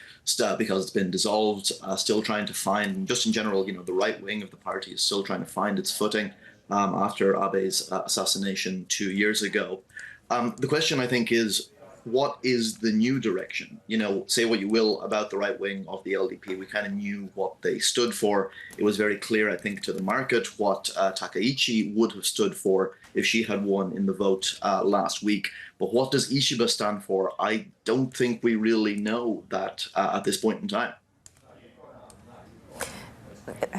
because it's been dissolved, still trying to find, just in general, the right wing of the party is still trying to find its footing after Abe's assassination 2 years ago. The question, I think, is, what is the new direction? Say what you will about the right wing of the LDP. We kind of knew what they stood for. It was very clear, I think, to the market what Takaichi would have stood for if she had won in the vote last week. But what does Ishiba stand for? I don't think we really know that at this point in time.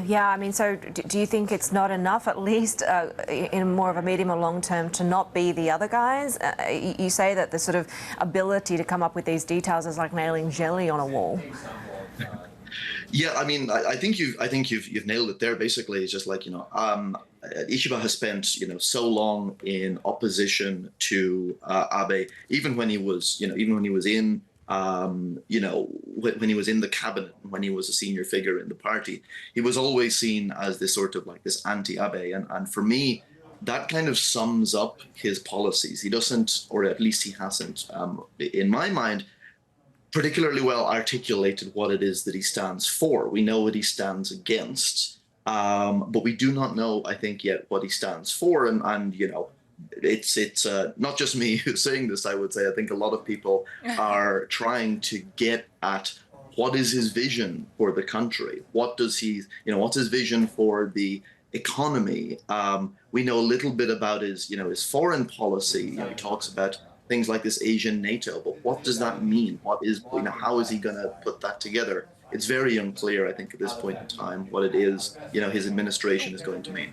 Yeah, I mean, so do you think it's not enough, at least in more of a medium or long term, to not be the other guys? You say that the sort of ability to come up with these details is like nailing jelly on a wall. Yeah, I mean, I think you've nailed it there. Basically, it's just like Ishiba has spent so long in opposition to Abe, even when he was in when he was in the cabinet, when he was a senior figure in the party, he was always seen as this sort of like this anti-Abe. And for me, that kind of sums up his policies. He doesn't, or at least he hasn't, in my mind, particularly well articulated what it is that he stands for. We know what he stands against, but we do not know, I think, yet what he stands for. And it's not just me who's saying this, I would say. I think a lot of people are trying to get at what is his vision for the country? What does he, what's his vision for the economy? We know a little bit about his foreign policy. He talks about things like this Asian NATO, but what does that mean? What is, how is he going to put that together? It's very unclear, I think, at this point in time, what it is, his administration is going to mean.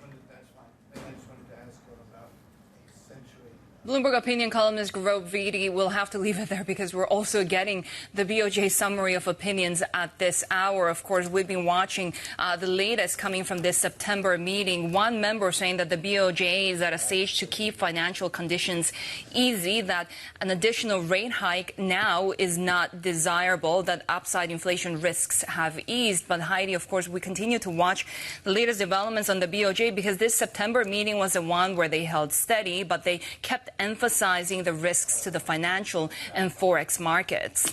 Bloomberg opinion columnist Reidy will have to leave it there because we're also getting the BOJ summary of opinions at this hour. Of course, we've been watching the latest coming from this September meeting. One member saying that the BOJ is at a stage to keep financial conditions easy, that an additional rate hike now is not desirable, that upside inflation risks have eased. But Haidi, of course, we continue to watch the latest developments on the BOJ because this September meeting was the one where they held steady, but they kept emphasizing the risks to the financial and forex markets.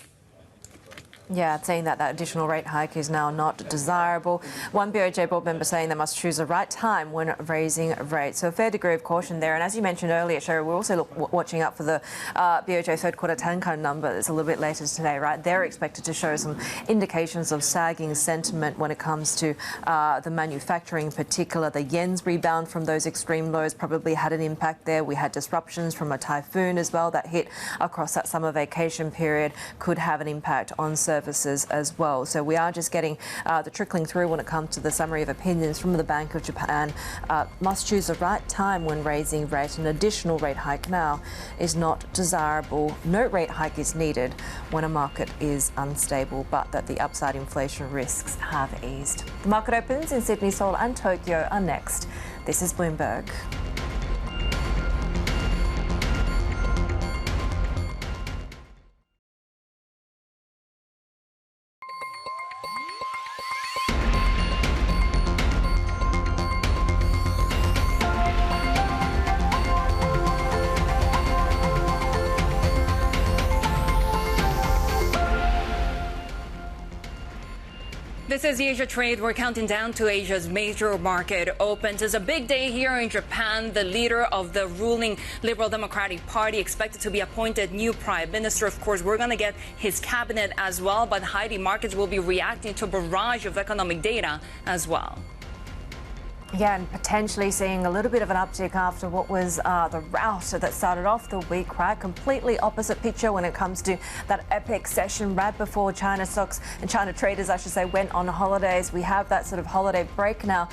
Yeah, saying that additional rate hike is now not desirable. One BOJ board member saying they must choose the right time when raising rates. So a fair degree of caution there. And as you mentioned earlier, Shery, we're also watching out for the BOJ third quarter Tankan number that's a little bit later today, right? They're expected to show some indications of sagging sentiment when it comes to the manufacturing in particular. The yen's rebound from those extreme lows probably had an impact there. We had disruptions from a typhoon as well that hit across that summer vacation period, could have an impact on services as well. So we are just getting the trickling through when it comes to the summary of opinions from the Bank of Japan. Must choose the right time when raising rate. An additional rate hike now is not desirable. No rate hike is needed when a market is unstable, but that the upside inflation risks have eased. The market opens in Sydney, Seoul and Tokyo are next. This is Bloomberg. This is the Asia Trade. We're counting down to Asia's major market opens. It's a big day here in Japan. The leader of the ruling Liberal Democratic Party expected to be appointed new prime minister. Of course, we're going to get his cabinet as well. But Haidi, markets will be reacting to a barrage of economic data as well. Yeah, and potentially seeing a little bit of an uptick after what was the rout that started off the week, right? Completely opposite picture when it comes to that epic session right before China stocks and China traders, I should say, went on holidays. We have that sort of holiday break now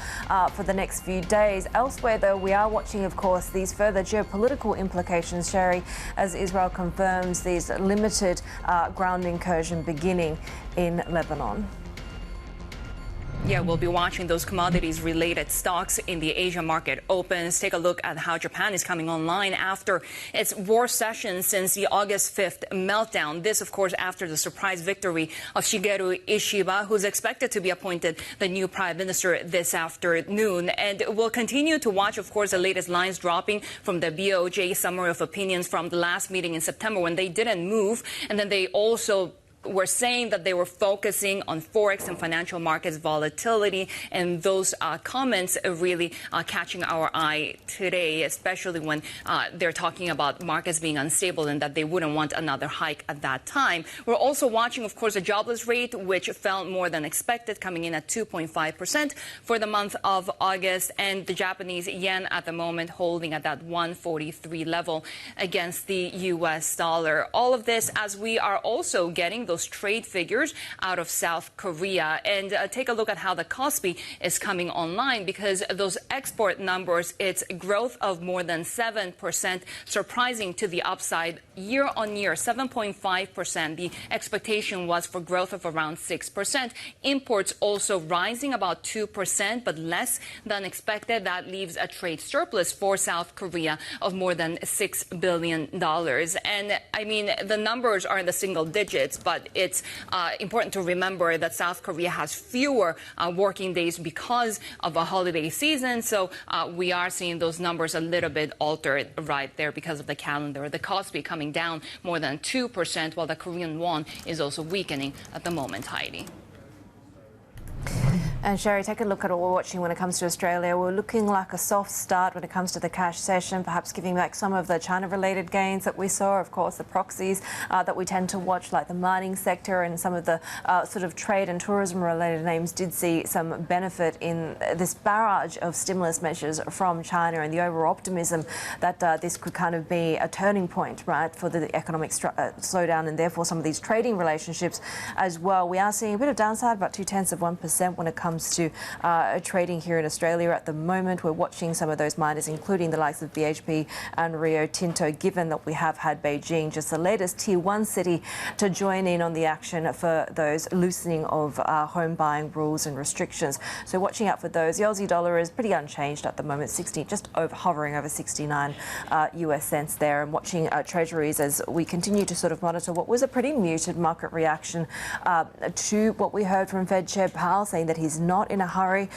for the next few days. Elsewhere, though, we are watching, of course, these further geopolitical implications, Shery, as Israel confirms these limited ground incursion beginning in Lebanon. Yeah, we'll be watching those commodities-related stocks in the Asia market opens. Take a look at how Japan is coming online after its worst session since the August 5th meltdown. This, of course, after the surprise victory of Shigeru Ishiba, who's expected to be appointed the new prime minister this afternoon. And we'll continue to watch, of course, the latest lines dropping from the BOJ summary of opinions from the last meeting in September when they didn't move. And then they also were saying that they were focusing on forex and financial markets volatility, and those comments are really catching our eye today, especially when they're talking about markets being unstable and that they wouldn't want another hike at that time. We're also watching, of course, the jobless rate, which fell more than expected, coming in at 2.5% for the month of August, and the Japanese yen at the moment holding at that 143 level against the U.S. dollar. All of this as we are also getting those trade figures out of South Korea. And take a look at how the Kospi is coming online, because those export numbers, it's growth of more than 7%, surprising to the upside year on year, 7.5%. The expectation was for growth of around 6%. Imports also rising about 2%, but less than expected. That leaves a trade surplus for South Korea of more than $6 billion. And I mean, the numbers are in the single digits, but it's important to remember that South Korea has fewer working days because of a holiday season. So we are seeing those numbers a little bit altered right there because of the calendar. The Kospi coming down more than 2%, while the Korean won is also weakening at the moment, Heidi. And Shery, take a look at what we're watching when it comes to Australia. We're looking like a soft start when it comes to the cash session, perhaps giving back some of the China-related gains that we saw. Of course, the proxies that we tend to watch, like the mining sector and some of the sort of trade and tourism-related names, did see some benefit in this barrage of stimulus measures from China and the overall optimism that this could kind of be a turning point, right, for the economic slowdown and therefore some of these trading relationships as well. We are seeing a bit of downside, about 0.2% when it comes comes to trading here in Australia at the moment. We're watching some of those miners, including the likes of BHP and Rio Tinto, given that we have had Beijing, just the latest Tier 1 city, to join in on the action for those loosening of home buying rules and restrictions. So watching out for those. The Aussie dollar is pretty unchanged at the moment, 60, just over, hovering over 69 US cents there, and watching treasuries as we continue to sort of monitor what was a pretty muted market reaction to what we heard from Fed Chair Powell, saying that he's not in a hurry.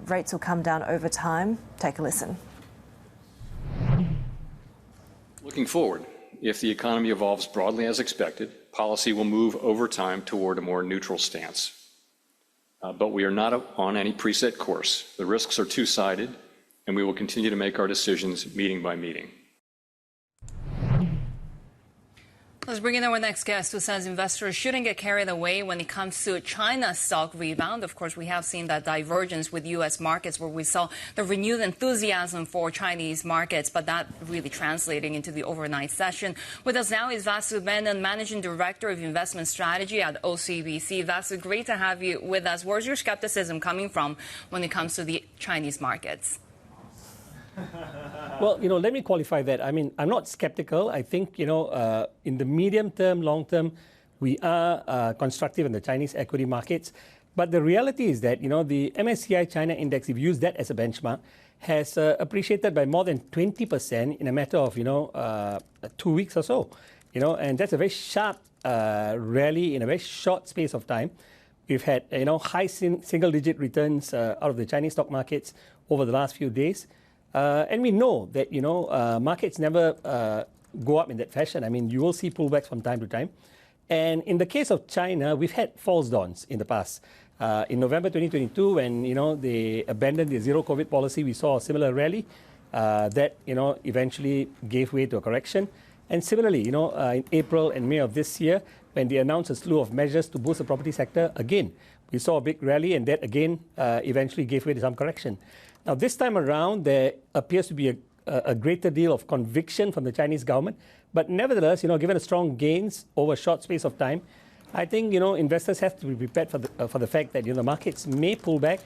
Rates will come down over time. Take a listen. Looking forward, if the economy evolves broadly as expected, policy will move over time toward a more neutral stance. But we are not on any preset course. The risks are two-sided, and we will continue to make our decisions meeting by meeting. Let's bring in our next guest, who says investors shouldn't get carried away when it comes to China's stock rebound. Of course, we have seen that divergence with U.S. markets, where we saw the renewed enthusiasm for Chinese markets, but that really translating into the overnight session. With us now is Vasu, Menon, Managing Director of Investment Strategy at OCBC. Vasu, great to have you with us. Where's your skepticism coming from when it comes to the Chinese markets? Well, let me qualify that. I mean, I'm not skeptical. I think, in the medium term, long term, we are constructive in the Chinese equity markets. But the reality is that, the MSCI China Index, if you use that as a benchmark, has appreciated by more than 20% in a matter of, 2 weeks or so. And that's a very sharp rally in a very short space of time. We've had, high single-digit returns out of the Chinese stock markets over the last few days. And we know that, markets never go up in that fashion. I mean, you will see pullbacks from time to time. And in the case of China, we've had false dawns in the past. In November 2022, when, they abandoned the zero-COVID policy, we saw a similar rally that, eventually gave way to a correction. And similarly, in April and May of this year, when they announced a slew of measures to boost the property sector, again, we saw a big rally, and that, again, eventually gave way to some correction. Now, this time around, there appears to be a greater deal of conviction from the Chinese government. But nevertheless, given the strong gains over a short space of time, I think, investors have to be prepared for the fact that, the markets may pull back,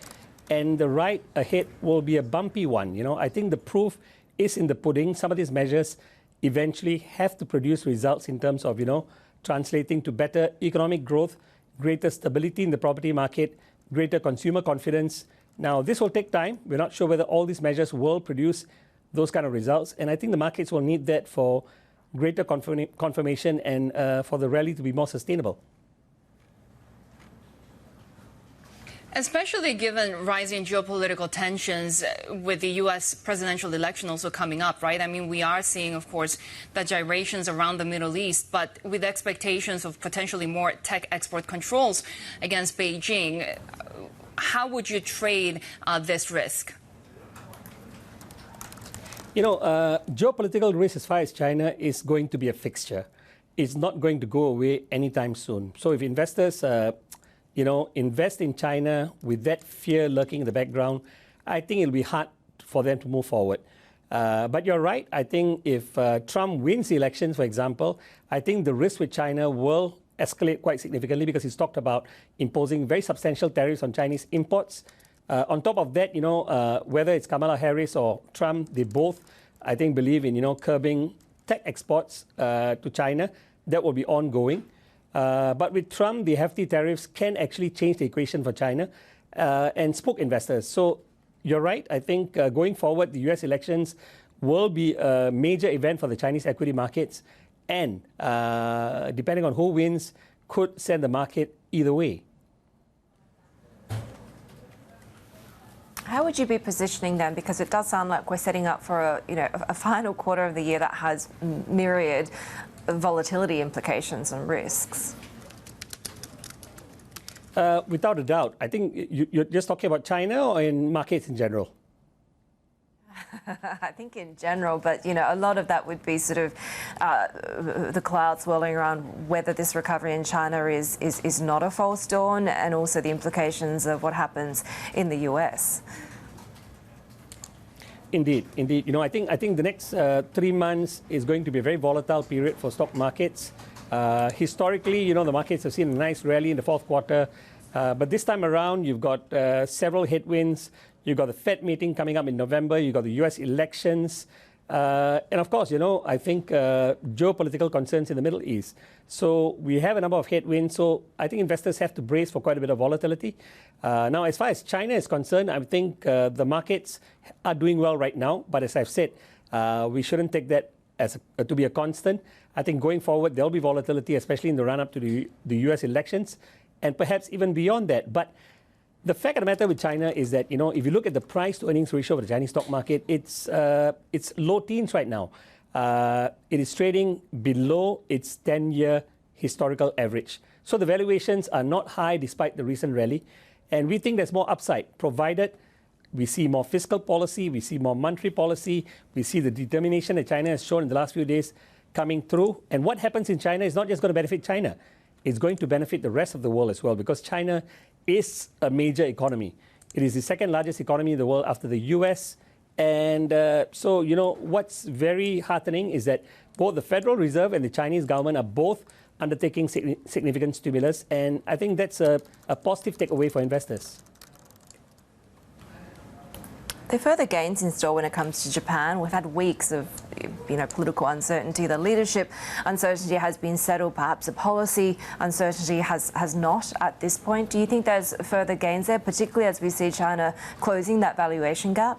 and the ride ahead will be a bumpy one. I think the proof is in the pudding. Some of these measures eventually have to produce results in terms of, translating to better economic growth, greater stability in the property market, greater consumer confidence. Now, this will take time. We're not sure whether all these measures will produce those kind of results. And I think the markets will need that for greater confirmation and for the rally to be more sustainable. Especially given rising geopolitical tensions with the U.S. presidential election also coming up, right? I mean, we are seeing, of course, the gyrations around the Middle East, but with expectations of potentially more tech export controls against Beijing. How would you trade this risk? Geopolitical risk as far as China is going to be a fixture. It's not going to go away anytime soon. So if investors, invest in China with that fear lurking in the background, I think it'll be hard for them to move forward. But you're right. I think if Trump wins the elections, for example, I think the risk with China will escalate quite significantly, because he's talked about imposing very substantial tariffs on Chinese imports. On top of that, whether it's Kamala Harris or Trump, they both, I think, believe in, curbing tech exports to China. That will be ongoing. But with Trump, the hefty tariffs can actually change the equation for China and spook investors. So you're right. I think going forward, the US elections will be a major event for the Chinese equity markets. And depending on who wins, could send the market either way. How would you be positioning them? Because it does sound like we're setting up for a final quarter of the year that has myriad volatility implications and risks. Without a doubt. I think you're just talking about China or in markets in general? I think in general, but a lot of that would be sort of the cloud swirling around whether this recovery in China is not a false dawn, and also the implications of what happens in the US. Indeed. I think the next 3 months is going to be a very volatile period for stock markets. Historically, the markets have seen a nice rally in the fourth quarter. But this time around, you've got several headwinds. You've got the Fed meeting coming up in November. You've got the US elections. And of course, I think geopolitical concerns in the Middle East. So we have a number of headwinds. So I think investors have to brace for quite a bit of volatility. Now, as far as China is concerned, I think the markets are doing well right now. But as I've said, we shouldn't take that as to be a constant. I think going forward, there'll be volatility, especially in the run-up to the US elections, and perhaps even beyond that. But the fact of the matter with China is that, if you look at the price-to-earnings ratio of the Chinese stock market, it's low teens right now. It is trading below its 10-year historical average. So the valuations are not high despite the recent rally. And we think there's more upside, provided we see more fiscal policy, we see more monetary policy, we see the determination that China has shown in the last few days coming through. And what happens in China is not just going to benefit China. It's going to benefit the rest of the world as well, because China is a major economy. It is the second largest economy in the world after the US. And so, what's very heartening is that both the Federal Reserve and the Chinese government are both undertaking significant stimulus. And I think that's a positive takeaway for investors. There are further gains in store when it comes to Japan. We've had weeks of, political uncertainty. The leadership uncertainty has been settled. Perhaps the policy uncertainty has not at this point. Do you think there's further gains there, particularly as we see China closing that valuation gap?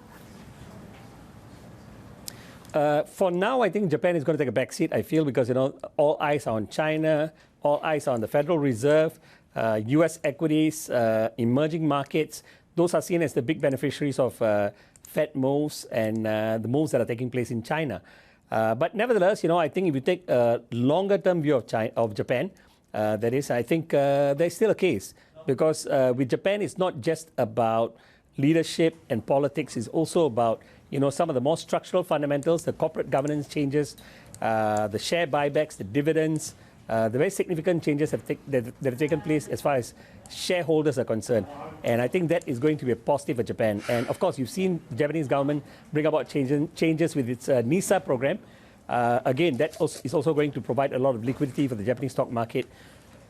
For now, I think Japan is going to take a backseat, I feel, because, all eyes are on China, all eyes are on the Federal Reserve, US equities, emerging markets. Those are seen as the big beneficiaries of Fed moves and the moves that are taking place in China. But nevertheless, I think if you take a longer-term view of Japan, that is, I think there's still a case. Because with Japan, it's not just about leadership and politics. It's also about, some of the more structural fundamentals, the corporate governance changes, the share buybacks, the dividends, the very significant changes that have taken place as far as shareholders are concerned. And I think that is going to be a positive for Japan. And of course, you've seen the Japanese government bring about changes with its NISA program. Again, that is also going to provide a lot of liquidity for the Japanese stock market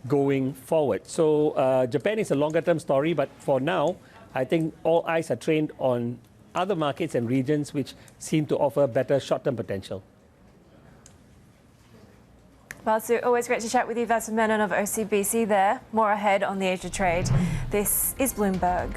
going forward. So Japan is a longer-term story, but for now, I think all eyes are trained on other markets and regions which seem to offer better short-term potential. Vasu, always great to chat with you. Vasu Menon of OCBC there. More ahead on the Asia trade. This is Bloomberg.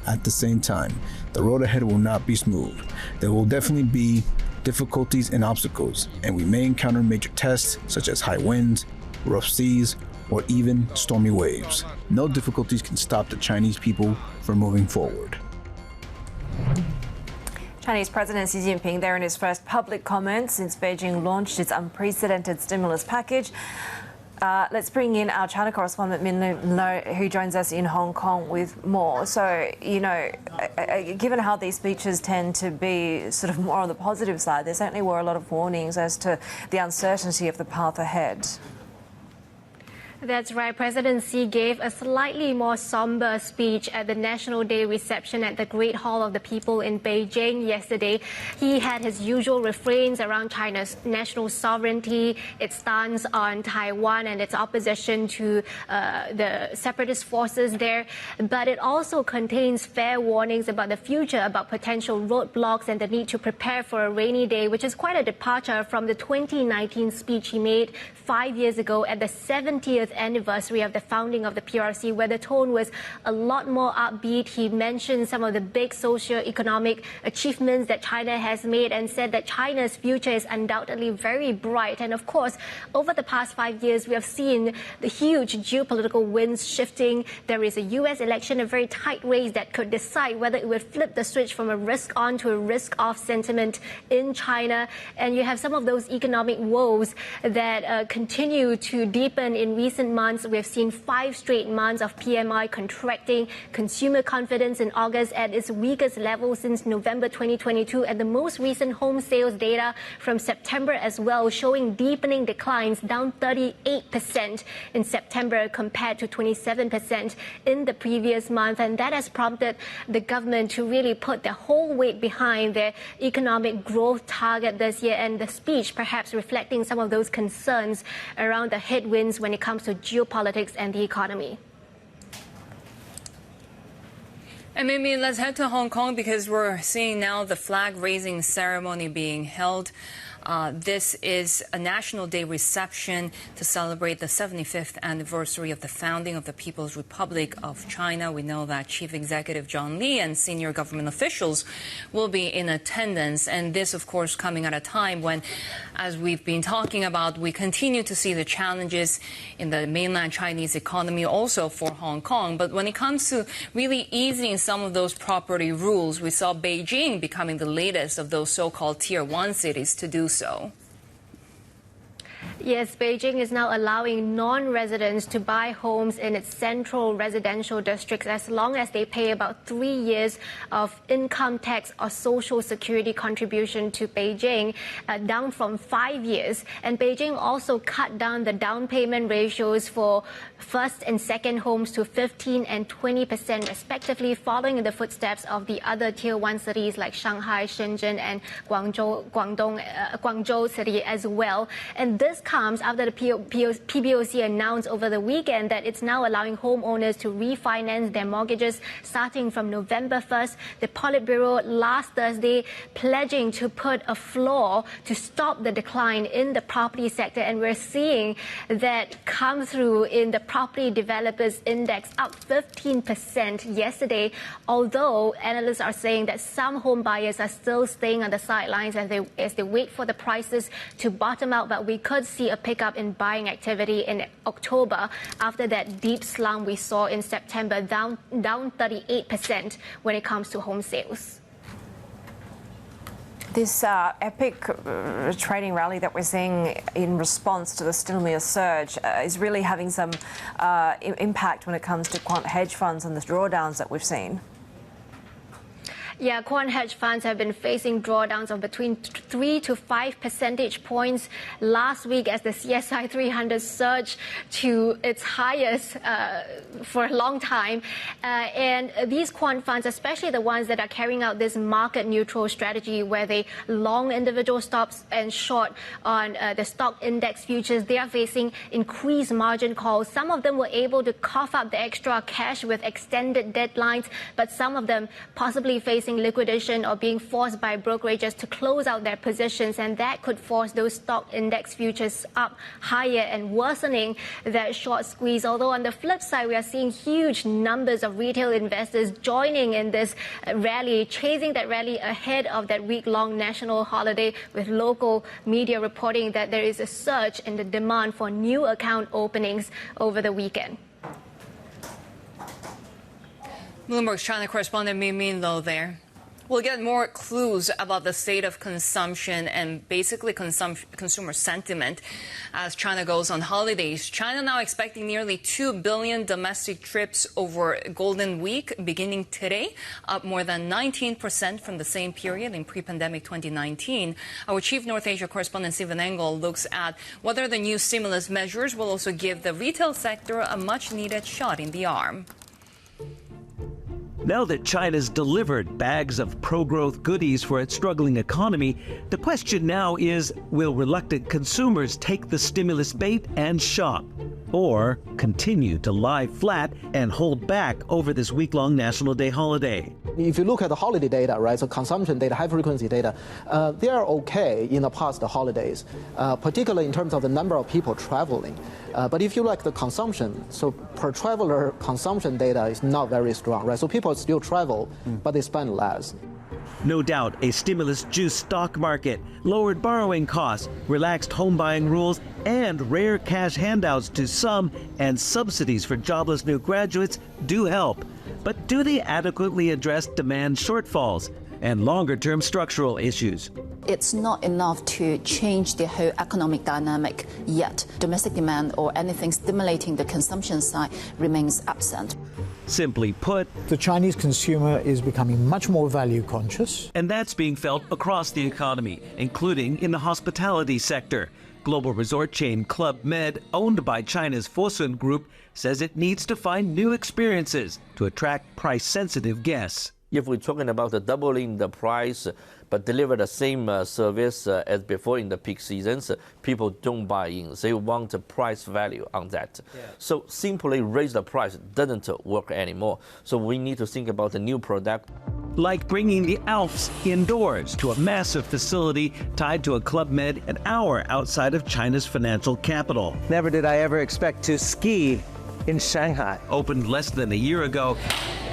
At the same time, the road ahead will not be smooth. There will definitely be difficulties and obstacles, and we may encounter major tests such as high winds, rough seas, or even stormy waves. No difficulties can stop the Chinese people from moving forward. Chinese President Xi Jinping there in his first public comments since Beijing launched its unprecedented stimulus package. Let's bring in our China correspondent, Menon, who joins us in Hong Kong with more. So, given how these speeches tend to be sort of more on the positive side, there certainly were a lot of warnings as to the uncertainty of the path ahead. That's right. President Xi gave a slightly more somber speech at the National Day reception at the Great Hall of the People in Beijing yesterday. He had his usual refrains around China's national sovereignty, its stance on Taiwan and its opposition to the separatist forces there. But it also contains fair warnings about the future, about potential roadblocks and the need to prepare for a rainy day, which is quite a departure from the 2019 speech he made 5 years ago at the 70th anniversary of the founding of the PRC, where the tone was a lot more upbeat. He mentioned some of the big socio-economic achievements that China has made and said that China's future is undoubtedly very bright. And of course, over the past 5 years, we have seen the huge geopolitical winds shifting. There is a US election, a very tight race that could decide whether it would flip the switch from a risk-on to a risk-off sentiment in China. And you have some of those economic woes that continue to deepen in recent recent months, we've seen 5 straight months of PMI contracting, consumer confidence in August at its weakest level since November 2022, and the most recent home sales data from September as well, showing deepening declines, down 38% in September compared to 27% in the previous month. And that has prompted the government to really put their whole weight behind their economic growth target this year, and the speech perhaps reflecting some of those concerns around the headwinds when it comes to geopolitics and the economy. And maybe let's head to Hong Kong, because we're seeing now the flag-raising ceremony being held. This is a National Day reception to celebrate the 75th anniversary of the founding of the People's Republic of China. We know that Chief Executive John Lee and senior government officials will be in attendance. And this, of course, coming at a time when, as we've been talking about, we continue to see the challenges in the mainland Chinese economy, also for Hong Kong. But when it comes to really easing some of those property rules, we saw Beijing becoming the latest of those so-called Tier 1 cities to do so. Yes, Beijing is now allowing non-residents to buy homes in its central residential districts as long as they pay about 3 years of income tax or social security contribution to Beijing, down from 5 years. And Beijing also cut down the down payment ratios for first and second homes to 15% and 20% respectively, following in the footsteps of the other Tier 1 cities like Shanghai, Shenzhen, and Guangzhou city as well. And this comes after the PBOC announced over the weekend that it's now allowing homeowners to refinance their mortgages starting from November 1st. The Politburo last Thursday pledging to put a floor to stop the decline in the property sector, and we're seeing that come through in the property developers index, up 15% yesterday, although analysts are saying that some home buyers are still staying on the sidelines as they wait for the prices to bottom out. But we could see a pickup in buying activity in October after that deep slump we saw in September, down 38% when it comes to home sales. This epic trading rally that we're seeing in response to the stimulus surge is really having some impact when it comes to quant hedge funds and the drawdowns that we've seen. Yeah, quant hedge funds have been facing drawdowns of between 3 to 5 percentage points last week as the CSI 300 surged to its highest for a long time. And these quant funds, especially the ones that are carrying out this market-neutral strategy where they long individual stocks and short on the stock index futures, they are facing increased margin calls. Some of them were able to cough up the extra cash with extended deadlines, but some of them possibly facing liquidation or being forced by brokerages to close out their positions, and that could force those stock index futures up higher and worsening that short squeeze. Although on the flip side, we are seeing huge numbers of retail investors joining in this rally, chasing that rally ahead of that week-long national holiday, with local media reporting that there is a surge in the demand for new account openings over the weekend. Bloomberg's China correspondent Min Lo there. We'll get more clues about the state of consumption and basically consumer sentiment as China goes on holidays. China now expecting nearly 2 billion domestic trips over Golden Week beginning today, up more than 19% from the same period in pre-pandemic 2019. Our chief North Asia correspondent Stephen Engel looks at whether the new stimulus measures will also give the retail sector a much-needed shot in the arm. Now that China's delivered bags of pro-growth goodies for its struggling economy, the question now is, will reluctant consumers take the stimulus bait and shop, or continue to lie flat and hold back over this week-long National Day holiday? If you look at the holiday data, right, so consumption data, high-frequency data, they are okay in the past holidays, particularly in terms of the number of people traveling. But if you like the consumption, so per traveler consumption data is not very strong, right? So people still travel, but they spend less. No doubt a stimulus-juiced stock market, lowered borrowing costs, relaxed home buying rules, and rare cash handouts to some and subsidies for jobless new graduates do help. But do they adequately address demand shortfalls and longer-term structural issues? It's not enough to change the whole economic dynamic yet. Domestic demand or anything stimulating the consumption side remains absent. Simply put, the Chinese consumer is becoming much more value conscious. And that's being felt across the economy, including in the hospitality sector. Global resort chain Club Med, owned by China's Fosun Group, says it needs to find new experiences to attract price-sensitive guests. If we're talking about doubling the price but deliver the same service as before in the peak seasons, people don't buy in. They want a price value on that. Yeah. So simply raise the price doesn't work anymore. So we need to think about a new product. Like bringing the Alps indoors to a massive facility tied to a Club Med an hour outside of China's financial capital. Never did I ever expect to ski in Shanghai. Opened less than a year ago,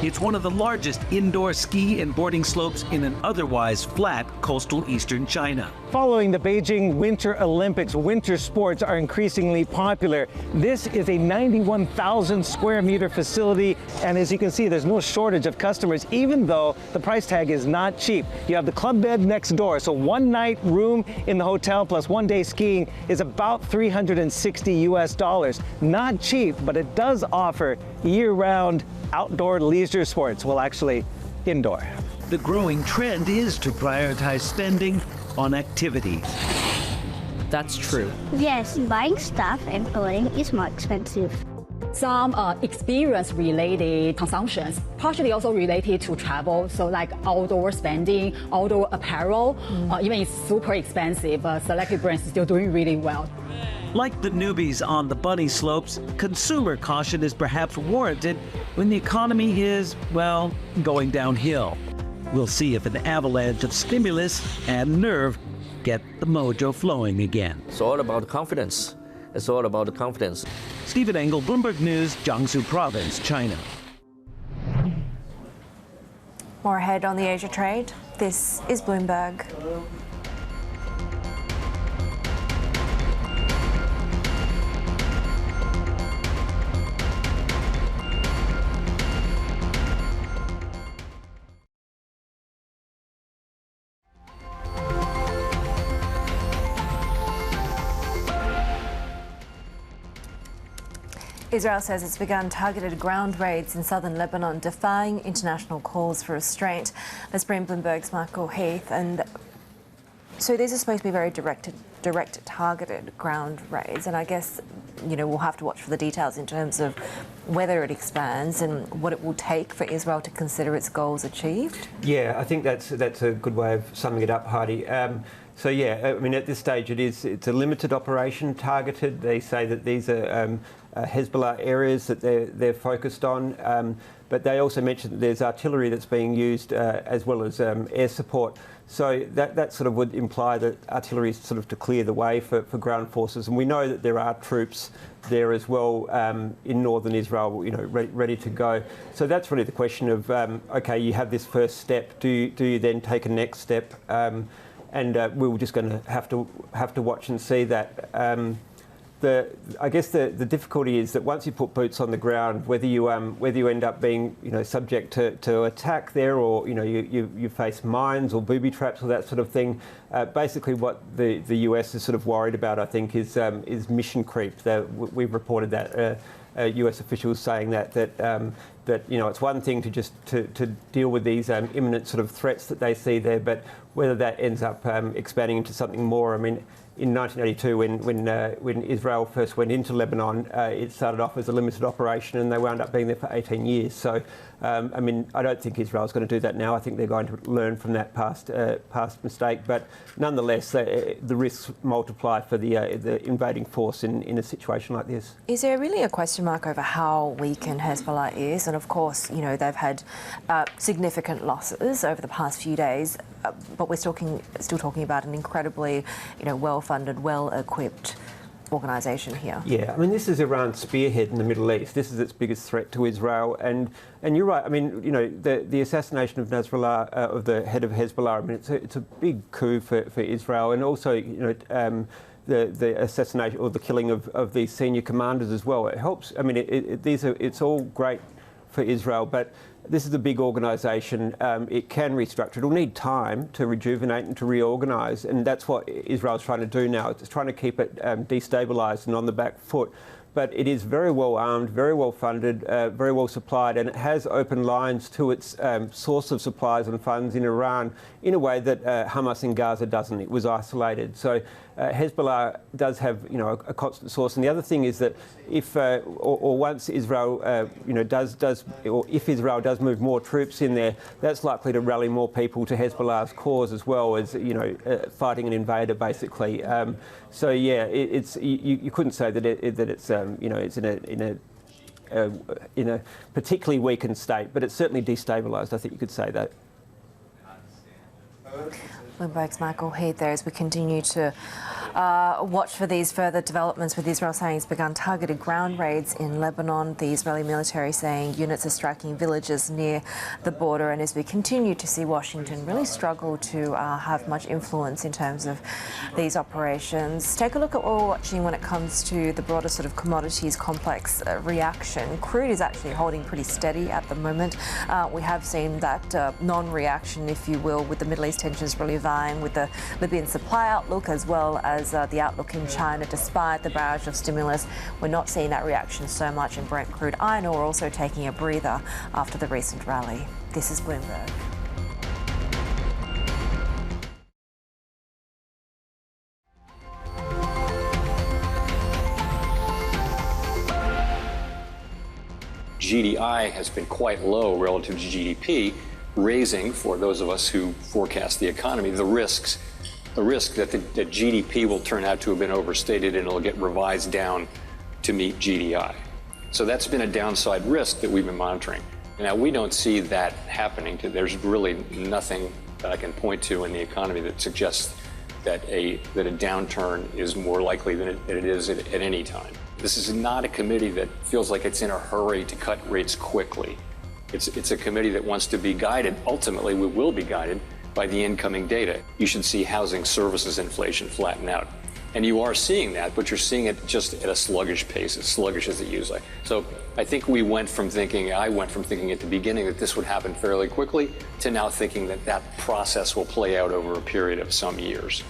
it's one of the largest indoor ski and boarding slopes in an otherwise flat coastal eastern China. Following the Beijing Winter Olympics, winter sports are increasingly popular. This is a 91,000 square meter facility, and as you can see, there's no shortage of customers, even though the price tag is not cheap. You have the Club Med next door, so one night room in the hotel plus 1 day skiing is about $360 US. Not cheap, but it does offer year-round outdoor leisure sports, well, actually indoor. The growing trend is to prioritize spending on activities. That's true. Yes, buying stuff and clothing is more expensive. Some experience-related consumptions, partially also related to travel. So like outdoor spending, outdoor apparel, even it's super expensive. Selected brands are still doing really well. Like the newbies on the bunny slopes, consumer caution is perhaps warranted when the economy is, well, going downhill. We'll see if an avalanche of stimulus and nerve get the mojo flowing again. It's all about confidence. It's all about confidence. Stephen Engel, Bloomberg News, Jiangsu Province, China. More ahead on the Asia trade. This is Bloomberg. Israel says it's begun targeted ground raids in southern Lebanon, defying international calls for restraint. Let's bring Bloomberg's Michael Heath. And so these are supposed to be very direct targeted ground raids. And I guess, you know, we'll have to watch for the details in terms of whether it expands and what it will take for Israel to consider its goals achieved. Yeah, I think that's a good way of summing it up, Heidi. So yeah, I mean, at this stage it's a limited operation targeted. They say that these are Hezbollah areas that they're focused on, but they also mentioned that there's artillery that's being used as well as air support. So that sort of would imply that artillery is sort of to clear the way for ground forces, and we know that there are troops there as well in northern Israel, you know, ready to go. So that's really the question of okay, you have this first step. Do you then take a next step? And we're just going to have to watch and see that. I guess the difficulty is that once you put boots on the ground, whether you end up being, you know, subject to attack there, or, you know, you face mines or booby traps or that sort of thing. Basically, what the US is sort of worried about, I think, is mission creep. We've reported that. US officials saying that you know, it's one thing to just to deal with these imminent sort of threats that they see there, but whether that ends up expanding into something more. I mean, in 1982, when Israel first went into Lebanon, it started off as a limited operation, and they wound up being there for 18 years. So, I mean, I don't think Israel's going to do that now. I think they're going to learn from that past mistake. But nonetheless, the risks multiply for the invading force in a situation like this. Is there really a question mark over how weakened Hezbollah is? And of course, you know, they've had significant losses over the past few days, but we're still talking about an incredibly, you know, well-funded, well-equipped organisation here. Yeah, I mean, this is Iran's spearhead in the Middle East. This is its biggest threat to Israel, and you're right. I mean, you know, the assassination of Nasrallah, of the head of Hezbollah, I mean, it's a big coup for Israel, and also, you know, the assassination or the killing of these senior commanders as well. It helps. I mean, it's all great for Israel, but this is a big organisation. It can restructure. It'll need time to rejuvenate and to reorganise, and that's what Israel's trying to do now. It's trying to keep it destabilised and on the back foot. But it is very well armed, very well funded, very well supplied, and it has open lines to its source of supplies and funds in Iran in a way that Hamas in Gaza doesn't. It was isolated. So Hezbollah does have, a constant source. And the other thing is that if once Israel, or if Israel does move more troops in there, that's likely to rally more people to Hezbollah's cause as well as, fighting an invader, basically. So yeah, you couldn't say that it's in a particularly weakened state, but it's certainly destabilised. I think you could say that. Bloomberg's Michael Heath there as we continue to watch for these further developments, with Israel saying it's begun targeted ground raids in Lebanon. The Israeli military saying units are striking villages near the border, and as we continue to see Washington really struggle to have much influence in terms of these operations. Take a look at what we're watching when it comes to the broader sort of commodities complex reaction. Crude is actually holding pretty steady at the moment. We have seen that non-reaction, if you will, with the Middle East tensions really vying with the Libyan supply outlook, as well as the outlook in China. Despite the barrage of stimulus, we're not seeing that reaction so much in Brent crude. Iron ore also taking a breather after the recent rally. This is Bloomberg. GDI has been quite low relative to GDP, raising, for those of us who forecast the economy, the risk that that GDP will turn out to have been overstated and it'll get revised down to meet GDI. So that's been a downside risk that we've been monitoring. Now, we don't see that happening. There's really nothing that I can point to in the economy that suggests that a downturn is more likely than it is at any time. This is not a committee that feels like it's in a hurry to cut rates quickly. It's a committee that wants to be guided. Ultimately, we will be guided by the incoming data. You should see housing services inflation flatten out. And you are seeing that, but you're seeing it just at a sluggish pace, as sluggish as it usually. So I think I went from thinking at the beginning that this would happen fairly quickly to now thinking that that process will play out over a period of some years.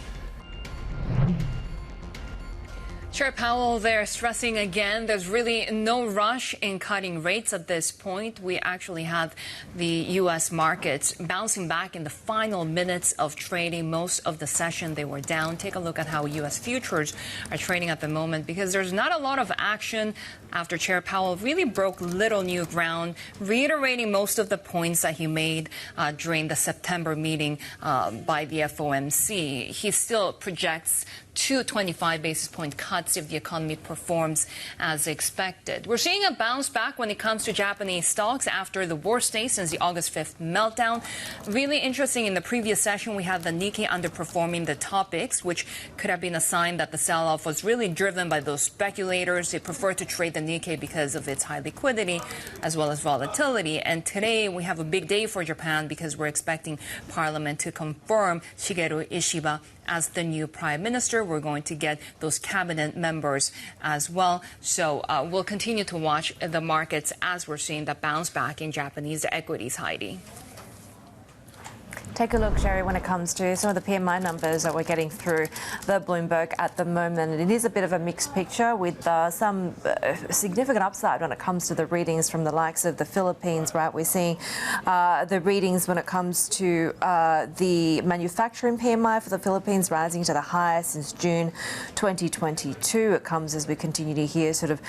Chair Powell there stressing again there's really no rush in cutting rates at this point. We actually had the U.S. markets bouncing back in the final minutes of trading. Most of the session they were down. Take a look at how U.S. futures are trading at the moment, because there's not a lot of action after Chair Powell really broke little new ground, reiterating most of the points that he made during the September meeting by the FOMC. He still projects 225 basis point cuts if the economy performs as expected. We're seeing a bounce back when it comes to Japanese stocks after the worst day since the August 5th meltdown. Really interesting, in the previous session, we had the Nikkei underperforming the topics, which could have been a sign that the sell-off was really driven by those speculators. They prefer to trade the Nikkei because of its high liquidity as well as volatility. And today we have a big day for Japan because we're expecting Parliament to confirm Shigeru Ishiba as the new prime minister. We're going to get those cabinet members as well. So we'll continue to watch the markets as we're seeing the bounce back in Japanese equities. Heidi. Take a look, Shery, when it comes to some of the PMI numbers that we're getting through the Bloomberg at the moment. It is a bit of a mixed picture with some significant upside when it comes to the readings from the likes of the Philippines, right? We're seeing the readings when it comes to the manufacturing PMI for the Philippines rising to the highest since June 2022. It comes as we continue to hear sort of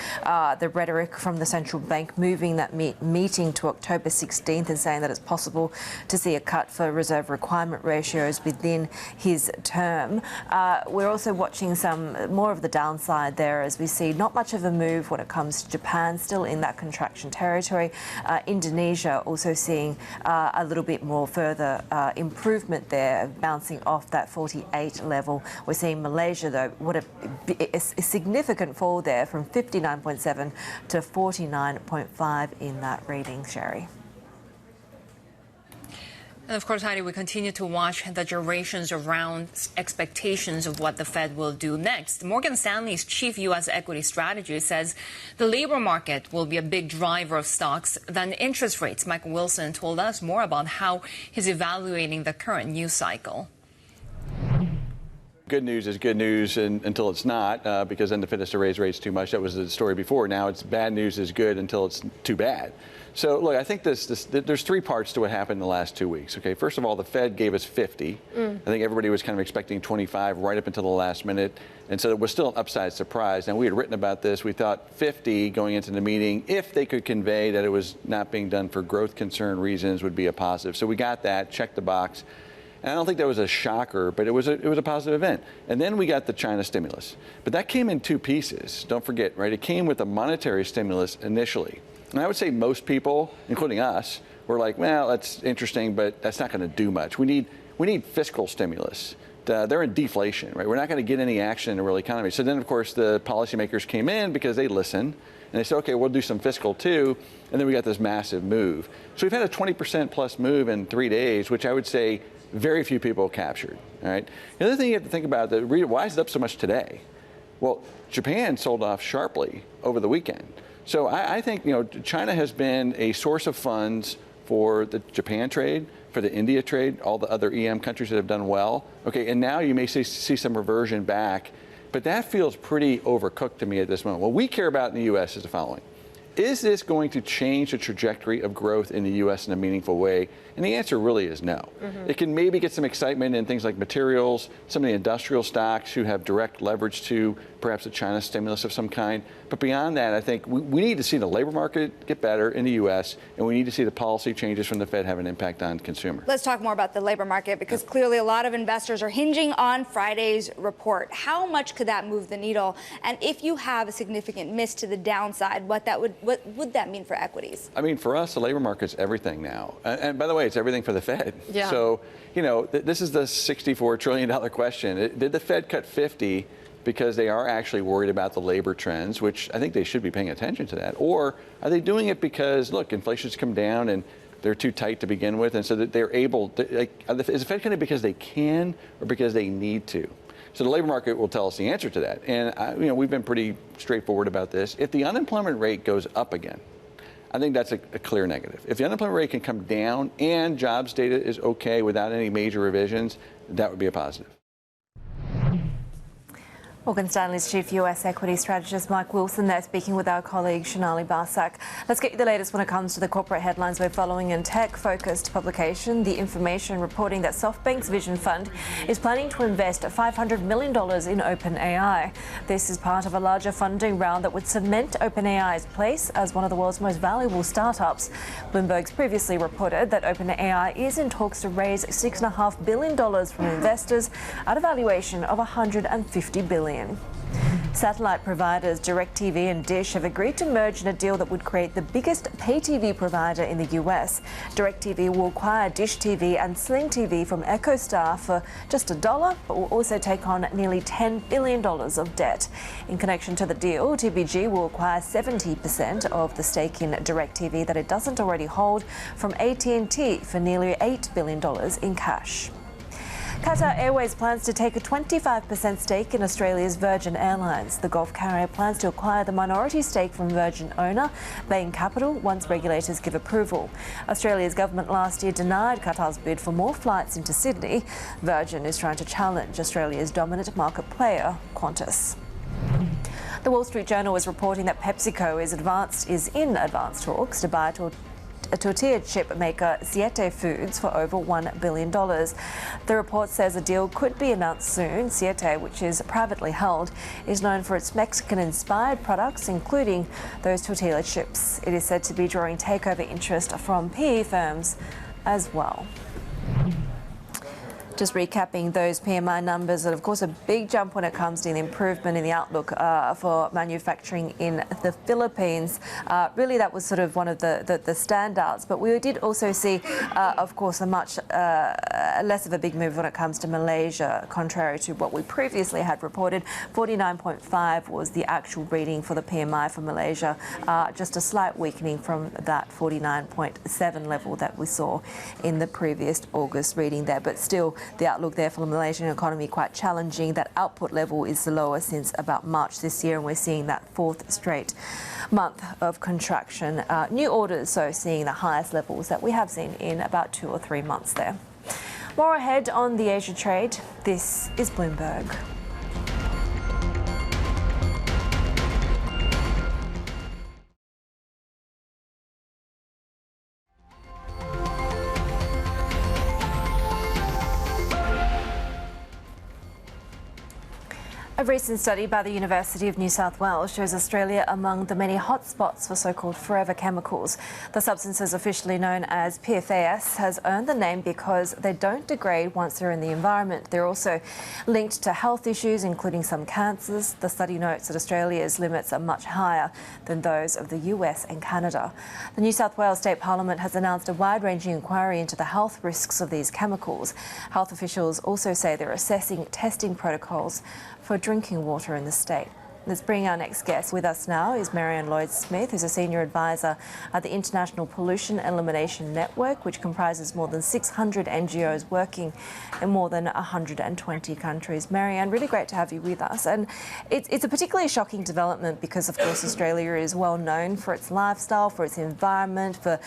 the rhetoric from the central bank moving that meeting to October 16th and saying that it's possible to see a cut for reserve requirement ratios within his term. We're also watching some more of the downside there as we see not much of a move when it comes to Japan, still in that contraction territory. Indonesia also seeing a little bit more further improvement there, bouncing off that 48 level. We're seeing Malaysia, though, what a significant fall there from 59.7 to 49.5 in that reading, Shery. And of course, Heidi, we continue to watch the durations around expectations of what the Fed will do next. Morgan Stanley's chief U.S. equity strategist says the labor market will be a big driver of stocks than interest rates. Michael Wilson told us more about how he's evaluating the current news cycle. Good news is good news until it's not, because then the Fed has to raise rates too much. That was the story before. Now it's bad news is good until it's too bad. So, look, I think there's three parts to what happened in the last 2 weeks. Okay, first of all, the Fed gave us 50. I think everybody was kind of expecting 25 right up until the last minute. And so it was still an upside surprise. And we had written about this. We thought 50 going into the meeting, if they could convey that it was not being done for growth concern reasons, would be a positive. So we got that, checked the box. And I don't think that was a shocker, but it was a positive event. And then we got the China stimulus. But that came in two pieces. Don't forget, right? It came with a monetary stimulus initially. And I would say most people, including us, were like, well, that's interesting, but that's not going to do much. We need fiscal stimulus. They're in deflation, right? We're not going to get any action in the real economy. So then, of course, the policymakers came in because they listened. And they said, OK, we'll do some fiscal, too. And then we got this massive move. So we've had a 20% plus move in 3 days, which I would say very few people captured. All right. The other thing you have to think about, why is it up so much today? Well, Japan sold off sharply over the weekend. So I think, China has been a source of funds for the Japan trade, for the India trade, all the other EM countries that have done well. Okay, and now you may see some reversion back, but that feels pretty overcooked to me at this moment. What we care about in the U.S. is the following. Is this going to change the trajectory of growth in the U.S. in a meaningful way? And the answer really is no. It can maybe get some excitement in things like materials, some of the industrial stocks who have direct leverage to perhaps a China stimulus of some kind. But beyond that, I think we need to see the labor market get better in the U.S., and we need to see the policy changes from the Fed have an impact on consumers. Let's talk more about the labor market, because clearly a lot of investors are hinging on Friday's report. How much could that move the needle? And if you have a significant miss to the downside, what would that mean for equities? I mean, for us, the labor market's everything now. And by the way, it's everything for the Fed. Yeah. So, this is the $64 trillion question. Did the Fed cut 50 because they are actually worried about the labor trends, which I think they should be paying attention to that? Or are they doing it because, look, inflation's come down and they're too tight to begin with, and so that they're able to, is the Fed cutting because they can or because they need to? So the labor market will tell us the answer to that. And, we've been pretty straightforward about this. If the unemployment rate goes up again, I think that's a clear negative. If the unemployment rate can come down and jobs data is okay without any major revisions, that would be a positive. Morgan Stanley's chief US equity strategist Mike Wilson there, speaking with our colleague Sonali Barsak. Let's get you the latest when it comes to the corporate headlines we're following in tech-focused publication. The Information reporting that SoftBank's Vision Fund is planning to invest $500 million in OpenAI. This is part of a larger funding round that would cement OpenAI's place as one of the world's most valuable startups. Bloomberg's previously reported that OpenAI is in talks to raise $6.5 billion from investors at a valuation of $150 billion. Satellite providers DirecTV and Dish have agreed to merge in a deal that would create the biggest pay TV provider in the US. DirecTV will acquire Dish TV and Sling TV from EchoStar for just $1, but will also take on nearly $10 billion of debt. In connection to the deal, TPG will acquire 70% of the stake in DirecTV that it doesn't already hold from AT&T for nearly $8 billion in cash. Qatar Airways plans to take a 25% stake in Australia's Virgin Airlines. The Gulf carrier plans to acquire the minority stake from Virgin owner Bain Capital once regulators give approval. Australia's government last year denied Qatar's bid for more flights into Sydney. Virgin is trying to challenge Australia's dominant market player, Qantas. The Wall Street Journal is reporting that PepsiCo is in advanced talks to buy a tortilla chip maker Siete Foods for over $1 billion. The report says a deal could be announced soon. Siete, which is privately held, is known for its Mexican-inspired products, including those tortilla chips. It is said to be drawing takeover interest from PE firms as well. Just recapping those PMI numbers, and of course a big jump when it comes to the improvement in the outlook for manufacturing in the Philippines. Really, that was sort of one of the standouts. But we did also see, of course, a much less of a big move when it comes to Malaysia, contrary to what we previously had reported. 49.5 was the actual reading for the PMI for Malaysia, just a slight weakening from that 49.7 level that we saw in the previous August reading there. But still, the outlook there for the Malaysian economy quite challenging. That output level is the lowest since about March this year, and we're seeing that fourth straight month of contraction. New orders, so seeing the highest levels that we have seen in about 2 or 3 months there. More ahead on the Asia trade. This is Bloomberg. A recent study by the University of New South Wales shows Australia among the many hotspots for so-called forever chemicals. The substances officially known as PFAS has earned the name because they don't degrade once they're in the environment. They're also linked to health issues, including some cancers. The study notes that Australia's limits are much higher than those of the US and Canada. The New South Wales State Parliament has announced a wide-ranging inquiry into the health risks of these chemicals. Health officials also say they're assessing testing protocols for drinking water in the state. Let's bring our next guest. With us now is Mariann Lloyd-Smith, who's a senior advisor at the International Pollution Elimination Network, which comprises more than 600 NGOs working in more than 120 countries. Mariann, really great to have you with us. And it's a particularly shocking development because, of course, Australia is well known for its lifestyle, for its environment, for,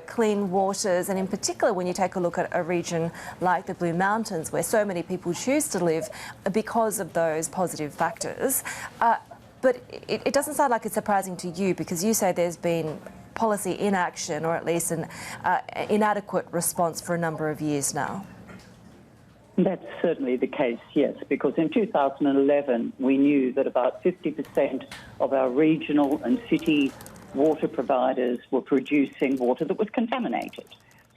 clean waters. And in particular, when you take a look at a region like the Blue Mountains, where so many people choose to live because of those positive factors. But it doesn't sound like it's surprising to you, because you say there's been policy inaction, or at least an inadequate response for a number of years now. That's certainly the case, yes, because in 2011 we knew that about 50% of our regional and city water providers were producing water that was contaminated.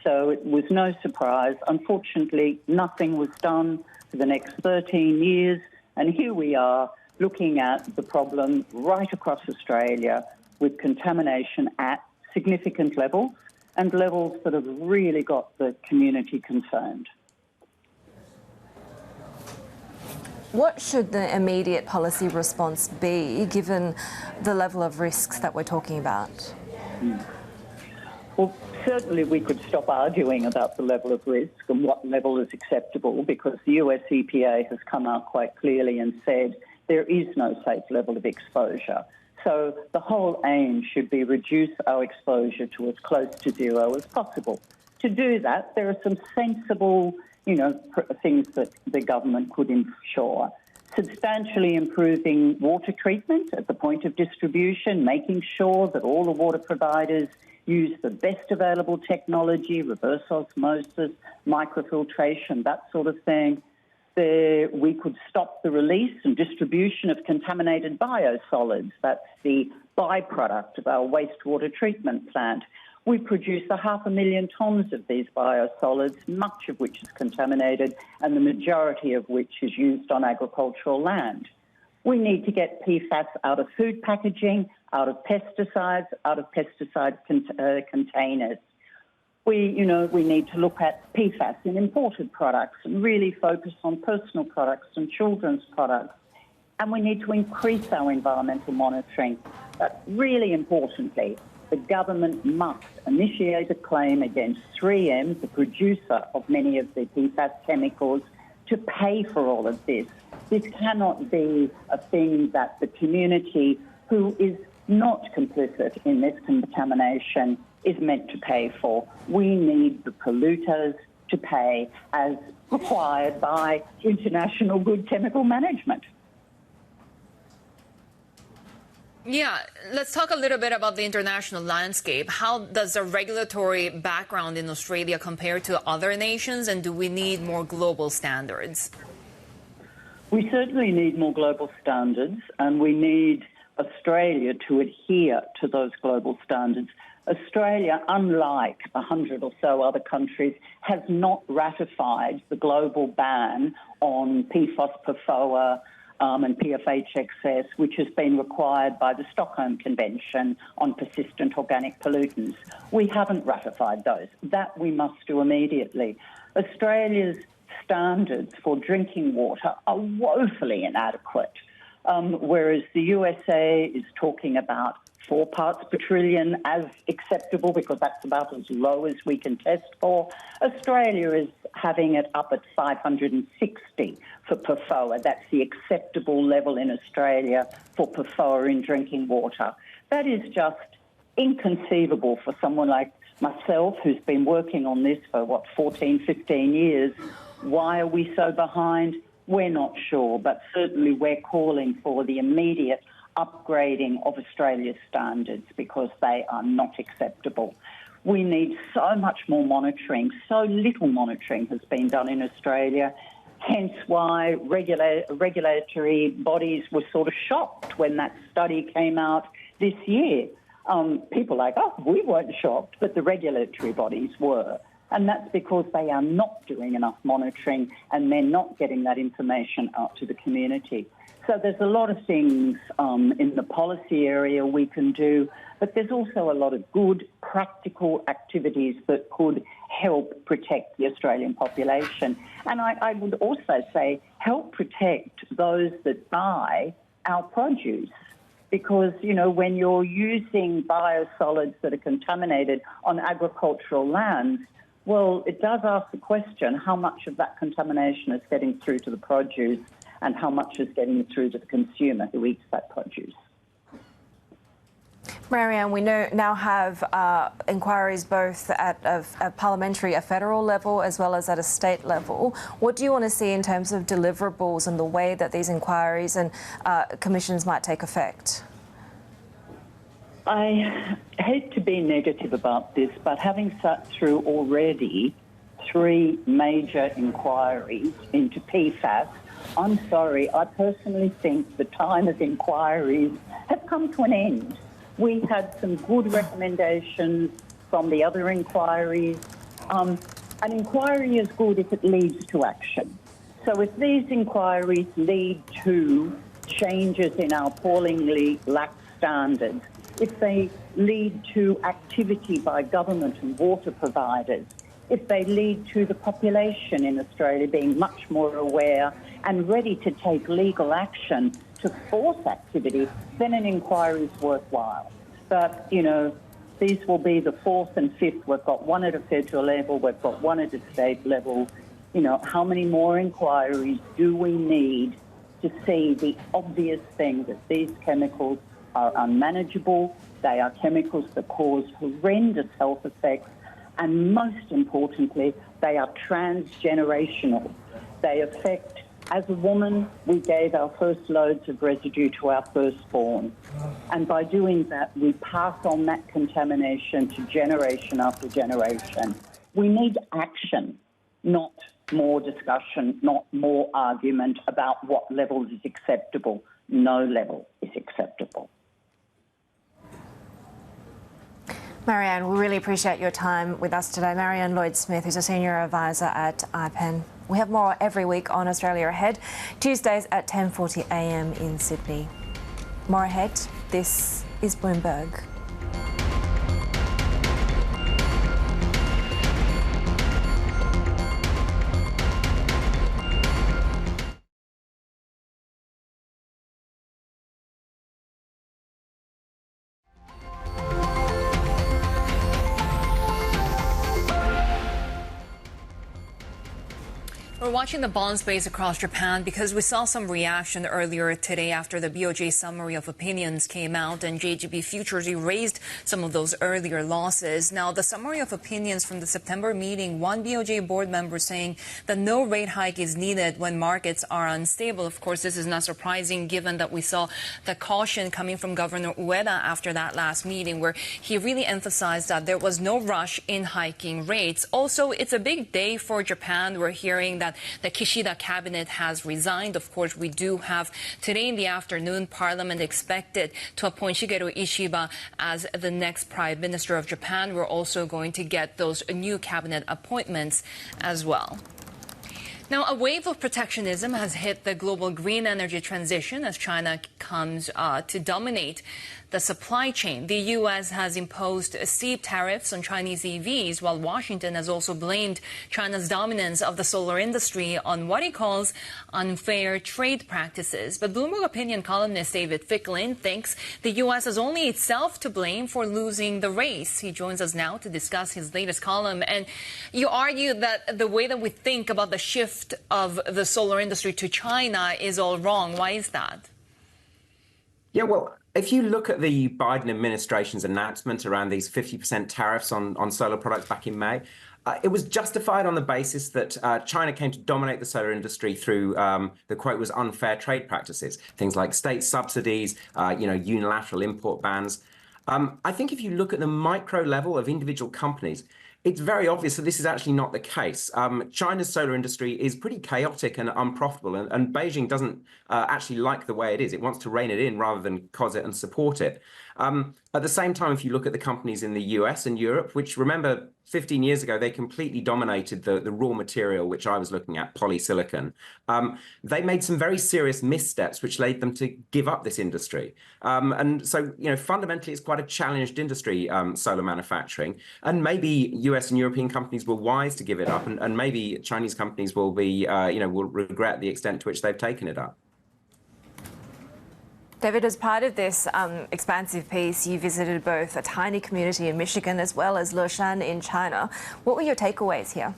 So it was no surprise. Unfortunately, nothing was done for the next 13 years, and here we are, looking at the problem right across Australia with contamination at significant levels, and levels that have really got the community concerned. What should the immediate policy response be, given the level of risks that we're talking about? Well, certainly we could stop arguing about the level of risk and what level is acceptable, because the US EPA has come out quite clearly and said there is no safe level of exposure. So the whole aim should be reduce our exposure to as close to zero as possible. To do that, there are some sensible, things that the government could ensure. Substantially improving water treatment at the point of distribution, making sure that all the water providers use the best available technology, reverse osmosis, microfiltration, that sort of thing. We could stop the release and distribution of contaminated biosolids. That's the byproduct of our wastewater treatment plant. We produce 500,000 tonnes of these biosolids, much of which is contaminated, and the majority of which is used on agricultural land. We need to get PFAS out of food packaging, out of pesticides, out of pesticide containers. We need to look at PFAS in imported products and really focus on personal products and children's products. And we need to increase our environmental monitoring. But really importantly, the government must initiate a claim against 3M, the producer of many of the PFAS chemicals, to pay for all of this. This cannot be a thing that the community, who is not complicit in this contamination, is meant to pay for. We need the polluters to pay as required by international good chemical management. Yeah, let's talk a little bit about the international landscape. How does the regulatory background in Australia compare to other nations, and do we need more global standards? We certainly need more global standards, and we need Australia to adhere to those global standards. Australia, unlike 100 or so other countries, has not ratified the global ban on PFOS, PFOA, and PFH excess, which has been required by the Stockholm Convention on Persistent Organic Pollutants. We haven't ratified those. That we must do immediately. Australia's standards for drinking water are woefully inadequate, whereas the USA is talking about 4 parts per trillion as acceptable because that's about as low as we can test for. Australia is having it up at 560 for PFOA. That's the acceptable level in Australia for PFOA in drinking water. That is just inconceivable for someone like myself who's been working on this for, 14, 15 years. Why are we so behind? We're not sure, but certainly we're calling for the immediate upgrading of Australia's standards because they are not acceptable. We need so much more monitoring. So little monitoring has been done in Australia, hence why regulatory bodies were sort of shocked when that study came out this year. People like, we weren't shocked, but the regulatory bodies were. And that's because they are not doing enough monitoring and they're not getting that information out to the community. So there's a lot of things in the policy area we can do, but there's also a lot of good practical activities that could help protect the Australian population. And I would also say help protect those that buy our produce. Because, when you're using biosolids that are contaminated on agricultural lands, well, it does ask the question how much of that contamination is getting through to the produce and how much is getting through to the consumer who eats that produce. Mariann, we now have inquiries both at a parliamentary, a federal level, as well as at a state level. What do you want to see in terms of deliverables and the way that these inquiries and commissions might take effect? I hate to be negative about this, but having sat through already 3 major inquiries into PFAS, I'm sorry, I personally think the time of inquiries has come to an end. We had some good recommendations from the other inquiries. An inquiry is good if it leads to action. So if these inquiries lead to changes in our appallingly lax standards, if they lead to activity by government and water providers, if they lead to the population in Australia being much more aware and ready to take legal action to force activity, then an inquiry is worthwhile. But, these will be the 4th and 5th. We've got one at a federal level, we've got one at a state level. How many more inquiries do we need to see the obvious thing that these chemicals are unmanageable, they are chemicals that cause horrendous health effects, and most importantly, they are transgenerational. They affect, as a woman, we gave our first loads of residue to our firstborn. And by doing that, we pass on that contamination to generation after generation. We need action, not more discussion, not more argument about what level is acceptable. No level is acceptable. Mariann, we really appreciate your time with us today. Mariann Lloyd-Smith, who's a senior advisor at IPEN. We have more every week on Australia Ahead, Tuesdays at 10:40 a.m. in Sydney. More ahead, this is Bloomberg. We're watching the bond space across Japan because we saw some reaction earlier today after the BOJ summary of opinions came out and JGB futures erased some of those earlier losses. Now, the summary of opinions from the September meeting, one BOJ board member saying that no rate hike is needed when markets are unstable. Of course, this is not surprising given that we saw the caution coming from Governor Ueda after that last meeting where he really emphasized that there was no rush in hiking rates. Also, it's a big day for Japan. We're hearing that that the Kishida cabinet has resigned. Of course, we do have today in the afternoon Parliament expected to appoint Shigeru Ishiba as the next Prime Minister of Japan. We're also going to get those new cabinet appointments as well. Now, a wave of protectionism has hit the global green energy transition as China comes to dominate the supply chain. The U.S. has imposed steep tariffs on Chinese EVs, while Washington has also blamed China's dominance of the solar industry on what he calls unfair trade practices. But Bloomberg opinion columnist David Fickling thinks the U.S. has only itself to blame for losing the race. He joins us now to discuss his latest column. And you argue that the way that we think about the shift of the solar industry to China is all wrong. Why is that? Yeah, well, if you look at the Biden administration's announcement around these 50% tariffs on solar products back in May, it was justified on the basis that China came to dominate the solar industry through, the quote was unfair trade practices, things like state subsidies, unilateral import bans. I think if you look at the micro level of individual companies, it's very obvious that this is actually not the case. China's solar industry is pretty chaotic and unprofitable, and Beijing doesn't actually like the way it is. It wants to rein it in rather than cause it and support it. At the same time, if you look at the companies in the US and Europe, which, remember, 15 years ago, they completely dominated the raw material, which I was looking at, polysilicon. They made some very serious missteps, which led them to give up this industry. And so, fundamentally, it's quite a challenged industry, solar manufacturing. And maybe US and European companies were wise to give it up, and maybe Chinese companies will be, will regret the extent to which they've taken it up. David, as part of this expansive piece, you visited both a tiny community in Michigan as well as Leshan in China. What were your takeaways here?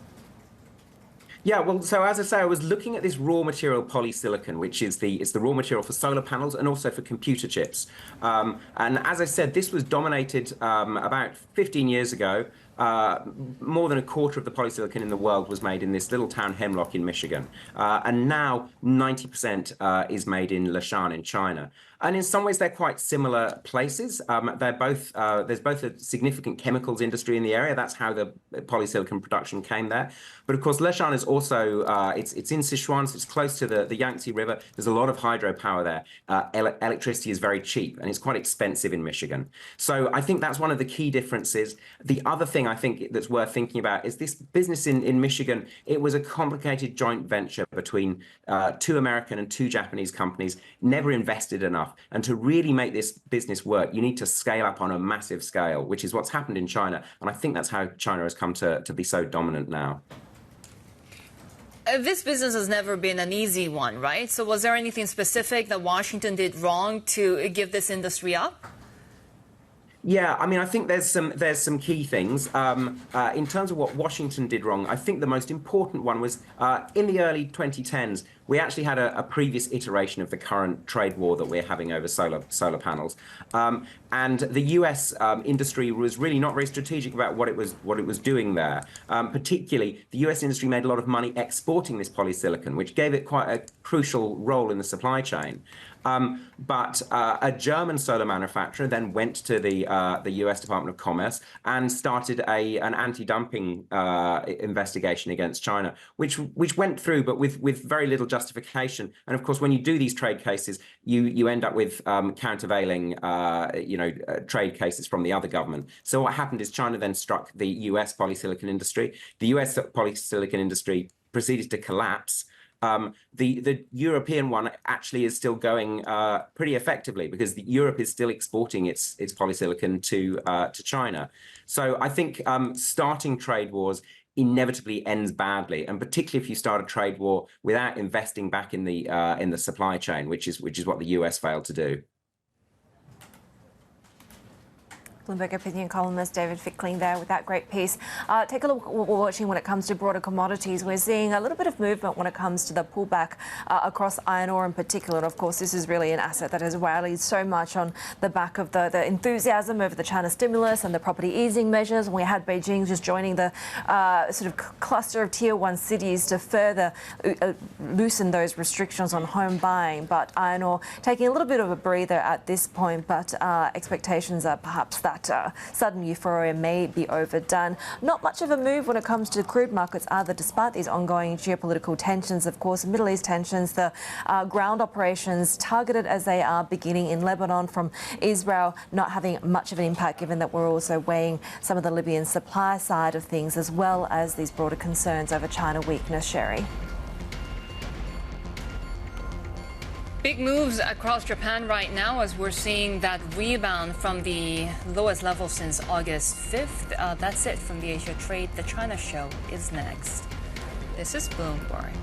Yeah, well, so as I say, I was looking at this raw material polysilicon, which is the raw material for solar panels and also for computer chips. And as I said, this was dominated about 15 years ago. More than a quarter of the polysilicon in the world was made in this little town Hemlock in Michigan. And now 90% is made in Leshan in China. And in some ways, they're quite similar places. They're both there's both a significant chemicals industry in the area. That's how the polysilicon production came there. But of course, Leshan is also it's in Sichuan, so it's close to the Yangtze River. There's a lot of hydropower there. Electricity is very cheap, and it's quite expensive in Michigan. So I think that's one of the key differences. The other thing I think that's worth thinking about is this business in Michigan. It was a complicated joint venture between 2 American and 2 Japanese companies, never invested enough. And to really make this business work, you need to scale up on a massive scale, which is what's happened in China. And I think that's how China has come to be so dominant now. This business has never been an easy one, right? So was there anything specific that Washington did wrong to give this industry up? Yeah, I mean, I think there's some key things. In terms of what Washington did wrong, I think the most important one was in the early 2010s, we actually had a previous iteration of the current trade war that we're having over solar panels. And the US industry was really not very strategic about what it was doing there. Particularly, the US industry made a lot of money exporting this polysilicon, which gave it quite a crucial role in the supply chain. But a German solar manufacturer then went to the US Department of Commerce and started an anti-dumping investigation against China, which went through, but with very little justification. And of course, when you do these trade cases, you end up with countervailing, trade cases from the other government. So what happened is China then struck the US polysilicon industry. The US polysilicon industry proceeded to collapse. The European one actually is still going pretty effectively because Europe is still exporting its polysilicon to China. So I think starting trade wars inevitably ends badly, and particularly if you start a trade war without investing back in the supply chain, which is what the US failed to do. Bloomberg opinion columnist David Fickling there with that great piece. Take a look at what we're watching when it comes to broader commodities. We're seeing a little bit of movement when it comes to the pullback across iron ore in particular. And of course, this is really an asset that has rallied so much on the back of the enthusiasm over the China stimulus and the property easing measures. And we had Beijing just joining the sort of cluster of tier 1 cities to further loosen those restrictions on home buying. But iron ore taking a little bit of a breather at this point, but expectations are perhaps that that sudden euphoria may be overdone. Not much of a move when it comes to crude markets either, despite these ongoing geopolitical tensions. Of course, Middle East tensions, the ground operations targeted as they are beginning in Lebanon from Israel not having much of an impact, given that we're also weighing some of the Libyan supply side of things, as well as these broader concerns over China weakness. Shery. Big moves across Japan right now as we're seeing that rebound from the lowest level since August 5th. That's it from the Asia Trade. The China show is next. This is Bloomberg.